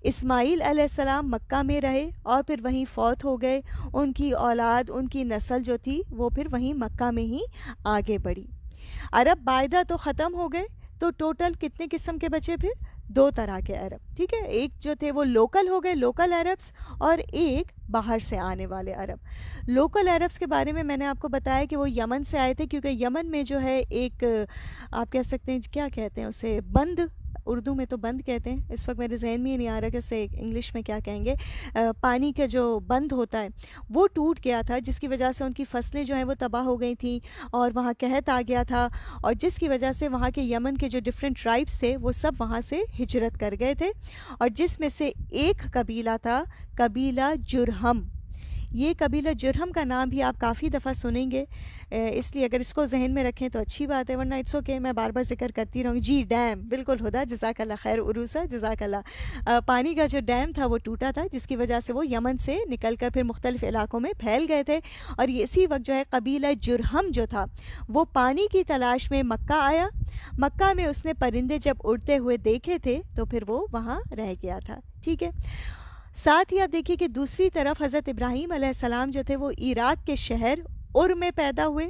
اسماعیل علیہ السلام مکہ میں رہے اور پھر وہیں فوت ہو گئے. ان کی اولاد, ان کی نسل جو تھی وہ پھر وہیں مکہ میں ہی آگے بڑھی. عرب بائدہ تو ختم ہو گئے, تو ٹوٹل کتنے قسم کے بچے پھر؟ 2 طرح کے عرب. ٹھیک ہے, ایک جو تھے وہ لوکل ہو گئے, لوکل عربس, اور ایک باہر سے آنے والے عرب. لوکل عربس کے بارے میں نے آپ کو بتایا کہ وہ یمن سے آئے تھے, کیونکہ یمن میں جو ہے ایک آپ کہہ سکتے ہیں کیا کہتے ہیں اسے, بند, اردو میں تو بند کہتے ہیں, اس وقت میرے ذہن میں ہی نہیں آ رہا کہ اسے انگلش میں کیا کہیں گے. پانی کا جو بند ہوتا ہے وہ ٹوٹ گیا تھا, جس کی وجہ سے ان کی فصلیں جو ہیں وہ تباہ ہو گئی تھیں اور وہاں قحط آ گیا تھا, اور جس کی وجہ سے وہاں کے یمن کے جو ڈفرینٹ ٹرائبس تھے وہ سب وہاں سے ہجرت کر گئے تھے, اور جس میں سے ایک قبیلہ تھا قبیلہ جرہم. یہ قبیلہ جرہم کا نام بھی آپ کافی دفعہ سنیں گے, اس لیے اگر اس کو ذہن میں رکھیں تو اچھی بات ہے, ورنہ اٹس اوکے, میں بار بار ذکر کرتی رہوں گی. جی, ڈیم, بالکل ہدا, جزاک اللہ خیر عروسہ, جزاک اللہ. پانی کا جو ڈیم تھا وہ ٹوٹا تھا, جس کی وجہ سے وہ یمن سے نکل کر پھر مختلف علاقوں میں پھیل گئے تھے, اور یہ اسی وقت جو ہے قبیلہ جرہم جو تھا وہ پانی کی تلاش میں مکہ آیا. مکہ میں اس نے پرندے جب اڑتے ہوئے دیکھے تھے تو پھر وہ وہاں رہ گیا تھا. ٹھیک ہے, ساتھ ہی آپ دیکھیے کہ دوسری طرف حضرت ابراہیم علیہ السلام جو تھے وہ عراق کے شہر ار میں پیدا ہوئے.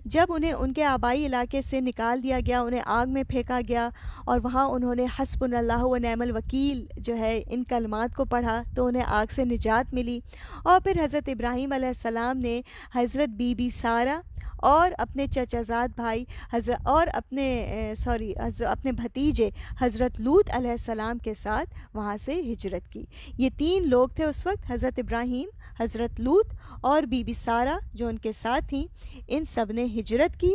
جب انہیں ان کے آبائی علاقے سے نکال دیا گیا, انہیں آگ میں پھینکا گیا, اور وہاں انہوں نے حسبنا اللہ و نعم الوکیل جو ہے ان کلمات کو پڑھا تو انہیں آگ سے نجات ملی. اور پھر حضرت ابراہیم علیہ السلام نے حضرت بی بی سارہ اور اپنے چچا زاد بھائی حضرت اور اپنے بھتیجے حضرت لوط علیہ السلام کے ساتھ وہاں سے ہجرت کی. یہ 3 لوگ تھے اس وقت, حضرت ابراہیم, حضرت لوط اور بی بی سارہ جو ان کے ساتھ تھیں. ان سب نے ہجرت کی.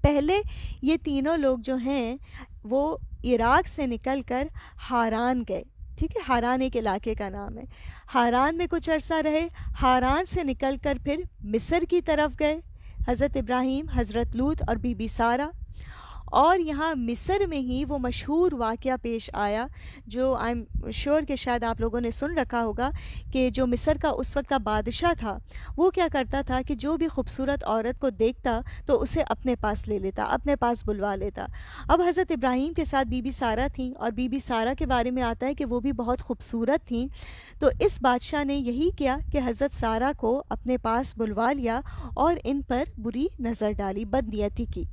پہلے یہ تینوں لوگ جو ہیں وہ عراق سے نکل کر ہاران گئے. ٹھیک ہے, ہاران ایک علاقے کا نام ہے. ہاران میں کچھ عرصہ رہے, ہاران سے نکل کر پھر مصر کی طرف گئے حضرت ابراہیم, حضرت لوط اور بی بی سارہ. اور یہاں مصر میں ہی وہ مشہور واقعہ پیش آیا جو آئی ایم شیور کہ شاید آپ لوگوں نے سن رکھا ہوگا, کہ جو مصر کا اس وقت کا بادشاہ تھا وہ کیا کرتا تھا کہ جو بھی خوبصورت عورت کو دیکھتا تو اسے اپنے پاس لے لیتا, اپنے پاس بلوا لیتا. اب حضرت ابراہیم کے ساتھ بی بی سارہ تھیں, اور بی بی سارہ کے بارے میں آتا ہے کہ وہ بھی بہت خوبصورت تھیں. تو اس بادشاہ نے یہی کیا کہ حضرت سارہ کو اپنے پاس بلوا لیا اور ان پر بری نظر ڈالی, بدنیتی کی.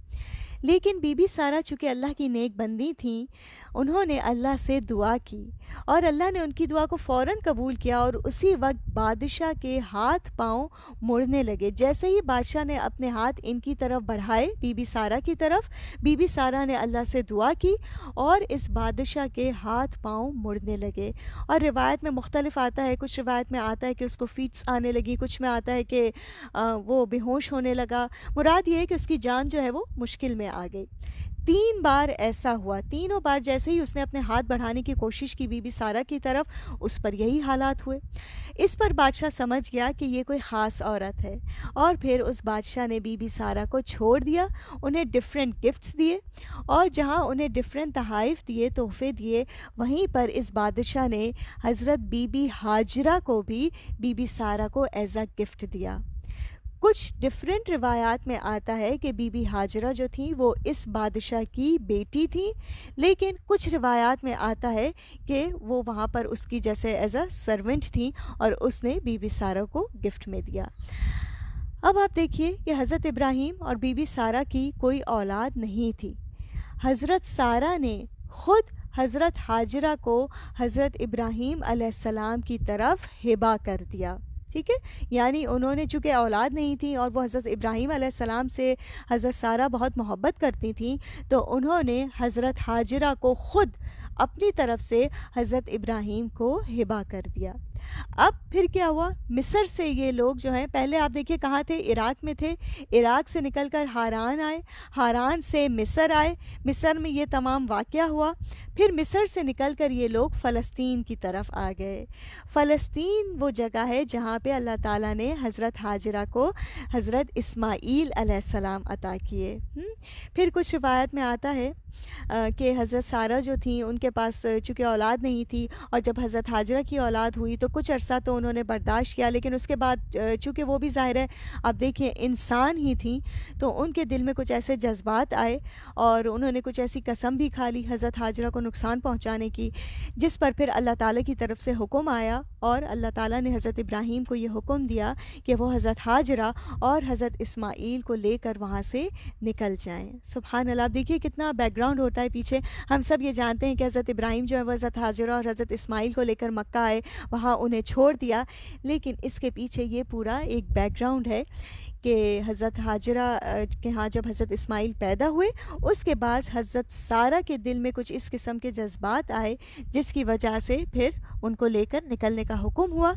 لیکن بی بی سارہ چونکہ اللہ کی نیک بندی تھیں، انہوں نے اللہ سے دعا کی اور اللہ نے ان کی دعا کو فوراً قبول کیا، اور اسی وقت بادشاہ کے ہاتھ پاؤں مڑنے لگے۔ جیسے ہی بادشاہ نے اپنے ہاتھ ان کی طرف بڑھائے، بی بی سارہ کی طرف، بی بی سارہ نے اللہ سے دعا کی اور اس بادشاہ کے ہاتھ پاؤں مڑنے لگے۔ اور روایت میں مختلف آتا ہے، کچھ روایت میں آتا ہے کہ اس کو فیٹس آنے لگی، کچھ میں آتا ہے کہ وہ بے ہوش ہونے لگا۔ مراد یہ ہے کہ اس کی جان جو ہے وہ مشکل میں آ گئی۔ 3 بار ایسا ہوا، تینوں بار جیسے ہی اس نے اپنے ہاتھ بڑھانے کی کوشش کی بی بی سارہ کی طرف، اس پر یہی حالات ہوئے۔ اس پر بادشاہ سمجھ گیا کہ یہ کوئی خاص عورت ہے، اور پھر اس بادشاہ نے بی بی سارہ کو چھوڑ دیا، انہیں ڈیفرنٹ گفٹس دیے، اور جہاں انہیں ڈیفرنٹ تحائف دیے، تحفے دیے، وہیں پر اس بادشاہ نے حضرت بی بی ہاجرہ کو بھی بی بی سارہ کو ایز اے گفٹ دیا۔ کچھ ڈفرینٹ روایات میں آتا ہے کہ بی بی ہاجرہ جو تھیں وہ اس بادشاہ کی بیٹی تھیں، لیکن کچھ روایات میں آتا ہے کہ وہ وہاں پر اس کی جیسے ایز اے سرونٹ تھیں اور اس نے بی بی سارہ کو گفٹ میں دیا۔ اب آپ دیکھیے کہ حضرت ابراہیم اور بی بی سارہ کی کوئی اولاد نہیں تھی۔ حضرت سارہ نے خود حضرت ہاجرہ کو حضرت ابراہیم علیہ السلام کی طرف ہبہ کر دیا، ٹھیک ہے؟ یعنی انہوں نے چونکہ اولاد نہیں تھی اور وہ حضرت ابراہیم علیہ السلام سے حضرت سارہ بہت محبت کرتی تھیں، تو انہوں نے حضرت ہاجرہ کو خود اپنی طرف سے حضرت ابراہیم کو ہبہ کر دیا۔ اب پھر کیا ہوا؟ مصر سے یہ لوگ جو ہیں، پہلے آپ دیکھیے کہاں تھے؟ عراق میں تھے، عراق سے نکل کر ہاران آئے، ہاران سے مصر آئے، مصر میں یہ تمام واقعہ ہوا، پھر مصر سے نکل کر یہ لوگ فلسطین کی طرف آ گئے۔ فلسطین وہ جگہ ہے جہاں پہ اللہ تعالیٰ نے حضرت ہاجرہ کو حضرت اسماعیل علیہ السلام عطا کیے۔ پھر کچھ روایت میں آتا ہے کہ حضرت سارہ جو تھیں ان کے پاس چونکہ اولاد نہیں تھی، اور جب حضرت ہاجرہ کی اولاد ہوئی تو کچھ عرصہ تو انہوں نے برداشت کیا، لیکن اس کے بعد چونکہ وہ بھی ظاہر ہے آپ دیکھیں انسان ہی تھیں، تو ان کے دل میں کچھ ایسے جذبات آئے اور انہوں نے کچھ ایسی قسم بھی کھا لی حضرت ہاجرہ کو نقصان پہنچانے کی، جس پر پھر اللہ تعالیٰ کی طرف سے حکم آیا، اور اللہ تعالیٰ نے حضرت ابراہیم کو یہ حکم دیا کہ وہ حضرت ہاجرہ اور حضرت اسماعیل کو لے کر وہاں سے نکل جائیں۔ سبحان اللہ! آپ دیکھیے کتنا بیک گراؤنڈ ہوتا ہے پیچھے۔ ہم سب یہ جانتے ہیں کہ حضرت ابراہیم جو ہے وہ حضرت ہاجرہ اور حضرت اسماعیل کو لے کر مکہ آئے، وہاں انہیں چھوڑ دیا، لیکن اس کے پیچھے یہ پورا ایک بیک گراؤنڈ ہے کہ حضرت ہاجرہ کے ہاں جب حضرت اسماعیل پیدا ہوئے، اس کے بعد حضرت سارہ کے دل میں کچھ اس قسم کے جذبات آئے، جس کی وجہ سے پھر ان کو لے کر نکلنے کا حکم ہوا۔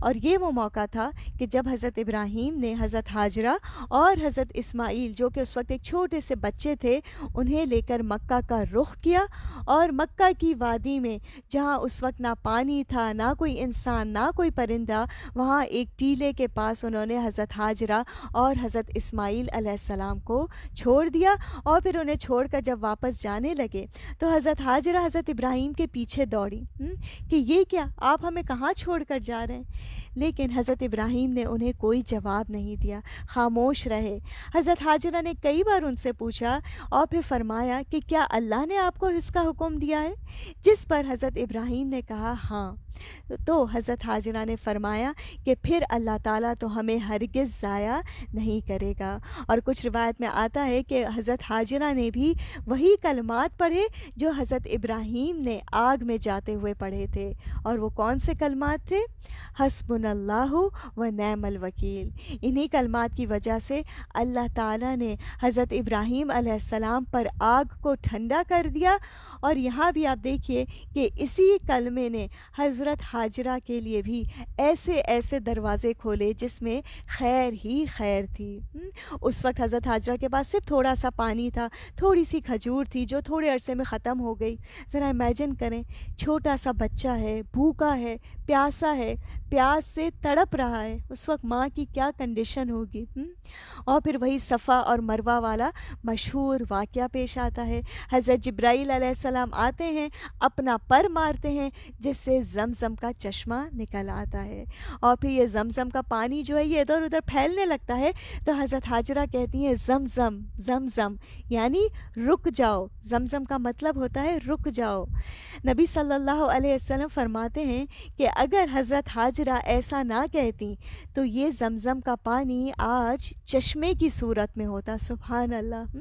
اور یہ وہ موقع تھا کہ جب حضرت ابراہیم نے حضرت ہاجرہ اور حضرت اسماعیل جو کہ اس وقت ایک چھوٹے سے بچے تھے، انہیں لے کر مکہ کا رخ کیا، اور مکہ کی وادی میں جہاں اس وقت نہ پانی تھا، نہ کوئی انسان، نہ کوئی پرندہ، وہاں ایک ٹیلے کے پاس انہوں نے حضرت ہاجرہ اور حضرت اسماعیل علیہ السلام کو چھوڑ دیا۔ اور پھر انہیں چھوڑ کر جب واپس جانے لگے تو حضرت ہاجرہ حضرت ابراہیم کے پیچھے دوڑی کہ یہ کیا، آپ ہمیں کہاں چھوڑ کر جا رہے ہیں؟ لیکن حضرت ابراہیم نے انہیں کوئی جواب نہیں دیا، خاموش رہے۔ حضرت ہاجرہ نے کئی بار ان سے پوچھا اور پھر فرمایا کہ کیا اللہ نے آپ کو اس کا حکم دیا ہے؟ جس پر حضرت ابراہیم نے کہا ہاں۔ تو حضرت ہاجرہ نے فرمایا کہ پھر اللہ تعالیٰ تو ہمیں ہرگز ضائع نہیں کرے گا۔ اور کچھ روایت میں آتا ہے کہ حضرت ہاجرہ نے بھی وہی کلمات پڑھے جو حضرت ابراہیم نے آگ میں جاتے ہوئے پڑھے تھے، اور وہ کون سے کلمات تھے؟ حسبنا اللہ و نعم الوکیل۔ انہی کلمات کی وجہ سے اللہ تعالیٰ نے حضرت ابراہیم علیہ السلام پر آگ کو ٹھنڈا کر دیا، اور یہاں بھی آپ دیکھیے کہ اسی کلمے نے حضرت ہاجرہ کے لیے بھی ایسے ایسے دروازے کھولے جس میں خیر ہی خیر تھی۔ اس وقت حضرت ہاجرہ کے پاس صرف تھوڑا سا پانی تھا، تھوڑی سی کھجور تھی جو تھوڑے عرصے میں ختم ہو گئی۔ ذرا امیجن کریں، چھوٹا سا بچہ ہے، بھوکا ہے، پیاسا ہے، پیاس سے تڑپ رہا ہے، اس وقت ماں کی کیا کنڈیشن ہوگی۔ اور پھر وہی صفا اور مروہ والا مشہور واقعہ پیش آتا ہے۔ حضرت جبرائیل علیہ السلام آتے ہیں، اپنا پر مارتے ہیں، جس سے زمزم کا چشمہ نکل آتا ہے، اور پھر یہ زمزم کا پانی جو ہے یہ ادھر ادھر پھیلنے لگتا ہے۔ تو حضرت ہاجرہ کہتی ہیں زمزم زمزم، یعنی رک جاؤ۔ زمزم کا مطلب ہوتا ہے رک جاؤ۔ نبی صلی اللہ علیہ وسلم فرماتے ہیں کہ اگر حضرت ہاجرہ ایسا نہ کہتی تو یہ زمزم کا پانی آج چشمے کی صورت میں ہوتا، سبحان اللہ،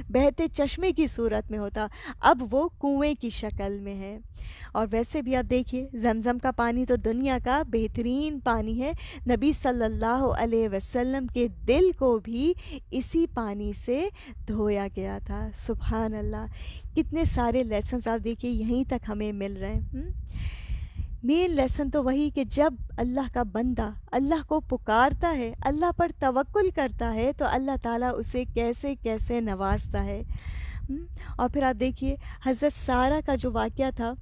بہتے چشمے کی صورت میں ہوتا، اب وہ کنویں کی شکل میں ہے۔ اور ویسے بھی آپ دیکھیے زمزم کا پانی تو دنیا کا بہترین پانی ہے، نبی صلی اللہ علیہ وسلم کے دل کو بھی اسی پانی سے دھویا گیا تھا، سبحان اللہ۔ کتنے سارے لیسنز آپ دیکھیے یہیں تک ہمیں مل رہے ہیں۔ مین لیسن تو وہی کہ جب اللہ کا بندہ اللہ کو پکارتا ہے، اللہ پر توکل کرتا ہے، تو اللہ تعالیٰ اسے کیسے کیسے نوازتا ہے۔ اور پھر آپ دیکھیے حضرت سارہ کا جو واقعہ تھا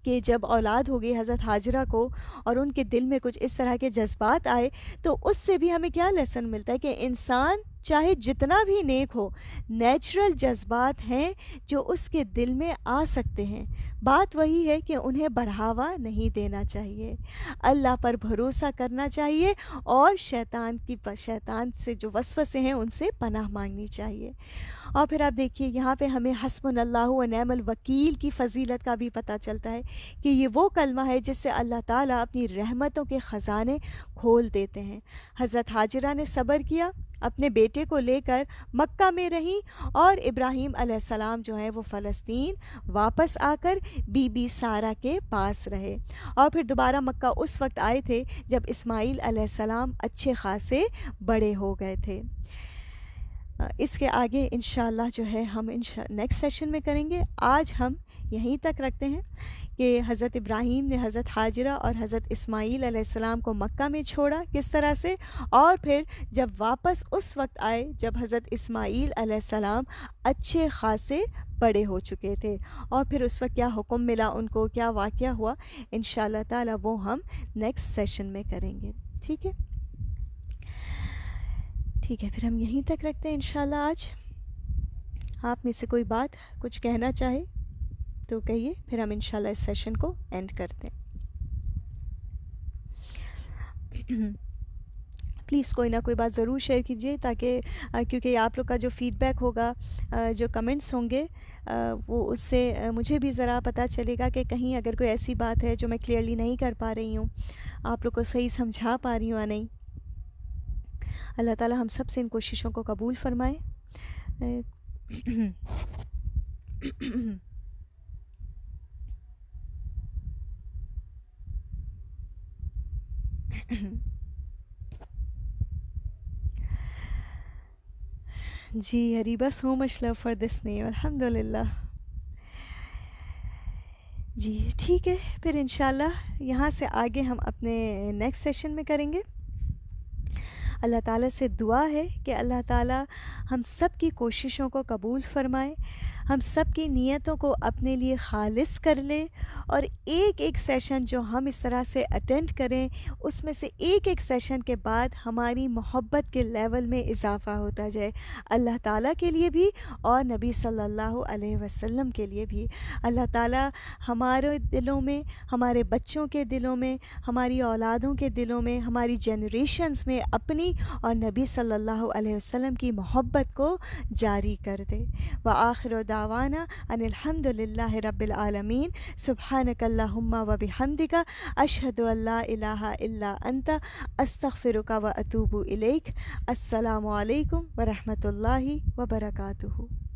کہ جب اولاد ہو گئی حضرت ہاجرہ کو اور ان کے دل میں کچھ اس طرح کے جذبات آئے، تو اس سے بھی ہمیں کیا لیسن ملتا ہے کہ انسان چاہے جتنا بھی نیک ہو، نیچرل جذبات ہیں جو اس کے دل میں آ سکتے ہیں، بات وہی ہے کہ انہیں بڑھاوا نہیں دینا چاہیے، اللہ پر بھروسہ کرنا چاہیے، اور شیطان سے جو وسوسے ہیں ان سے پناہ مانگنی چاہیے۔ اور پھر آپ دیکھیے یہاں پہ ہمیں حسبنا اللہ و نعم الوکیل کی فضیلت کا بھی پتہ چلتا ہے کہ یہ وہ کلمہ ہے جس سے اللہ تعالیٰ اپنی رحمتوں کے خزانے کھول دیتے ہیں۔ حضرت ہاجرہ نے صبر کیا، اپنے بیٹے کو لے کر مکہ میں رہیں، اور ابراہیم علیہ السلام جو ہیں وہ فلسطین واپس آ کر بی بی سارہ کے پاس رہے، اور پھر دوبارہ مکہ اس وقت آئے تھے جب اسماعیل علیہ السلام اچھے خاصے بڑے ہو گئے تھے۔ اس کے آگے انشاءاللہ جو ہے ہم نیکسٹ سیشن میں کریں گے۔ آج ہم یہیں تک رکھتے ہیں کہ حضرت ابراہیم نے حضرت ہاجرہ اور حضرت اسماعیل علیہ السلام کو مکہ میں چھوڑا کس طرح سے، اور پھر جب واپس اس وقت آئے جب حضرت اسماعیل علیہ السلام اچھے خاصے بڑے ہو چکے تھے، اور پھر اس وقت کیا حکم ملا ان کو، کیا واقعہ ہوا، انشاءاللہ تعالی وہ ہم نیکسٹ سیشن میں کریں گے۔ ٹھیک ہے، ٹھیک ہے، پھر ہم یہیں تک رکھتے ہیں انشاءاللہ۔ آج آپ میں سے کوئی بات کچھ کہنا چاہے تو کہیے، پھر ہم انشاءاللہ اس سیشن کو اینڈ کرتے ہیں۔ پلیز کوئی نہ کوئی بات ضرور شیئر کیجیے، تاکہ کیونکہ آپ لوگ کا جو فیڈ بیک ہوگا، جو کمنٹس ہوں گے، وہ اس سے مجھے بھی ذرا پتہ چلے گا کہ کہیں اگر کوئی ایسی بات ہے جو میں کلیئرلی نہیں کر پا رہی ہوں، آپ لوگ کو صحیح سمجھا پا رہی ہوں یا نہیں۔ اللہ تعالی ہم سب سے ان کوششوں کو قبول فرمائے۔ جی حریبہ، سو مچ لو فار دس نیم، الحمد للہ۔ جی ٹھیک ہے، پھر انشاءاللہ یہاں سے آگے ہم اپنے نیکسٹ سیشن میں کریں گے۔ اللہ تعالیٰ سے دعا ہے کہ اللہ تعالیٰ ہم سب کی کوششوں کو قبول فرمائے، ہم سب کی نیتوں کو اپنے لیے خالص کر لے، اور ایک ایک سیشن جو ہم اس طرح سے اٹینڈ کریں، اس میں سے ایک ایک سیشن کے بعد ہماری محبت کے لیول میں اضافہ ہوتا جائے، اللہ تعالیٰ کے لیے بھی اور نبی صلی اللہ علیہ وسلم کے لیے بھی۔ اللہ تعالیٰ ہمارے دلوں میں، ہمارے بچوں کے دلوں میں، ہماری اولادوں کے دلوں میں، ہماری جنریشنز میں اپنی اور نبی صلی اللہ علیہ وسلم کی محبت کو جاری کر دے۔ وآخر دعوانا ان الحمد للہ رب العالمین، سبحانک اللہم و بحمدک، اشہد ان لا الہ الا انت، استغفرک و اتوب الیک۔ السلام علیکم ورحمۃ اللہ وبرکاتہ۔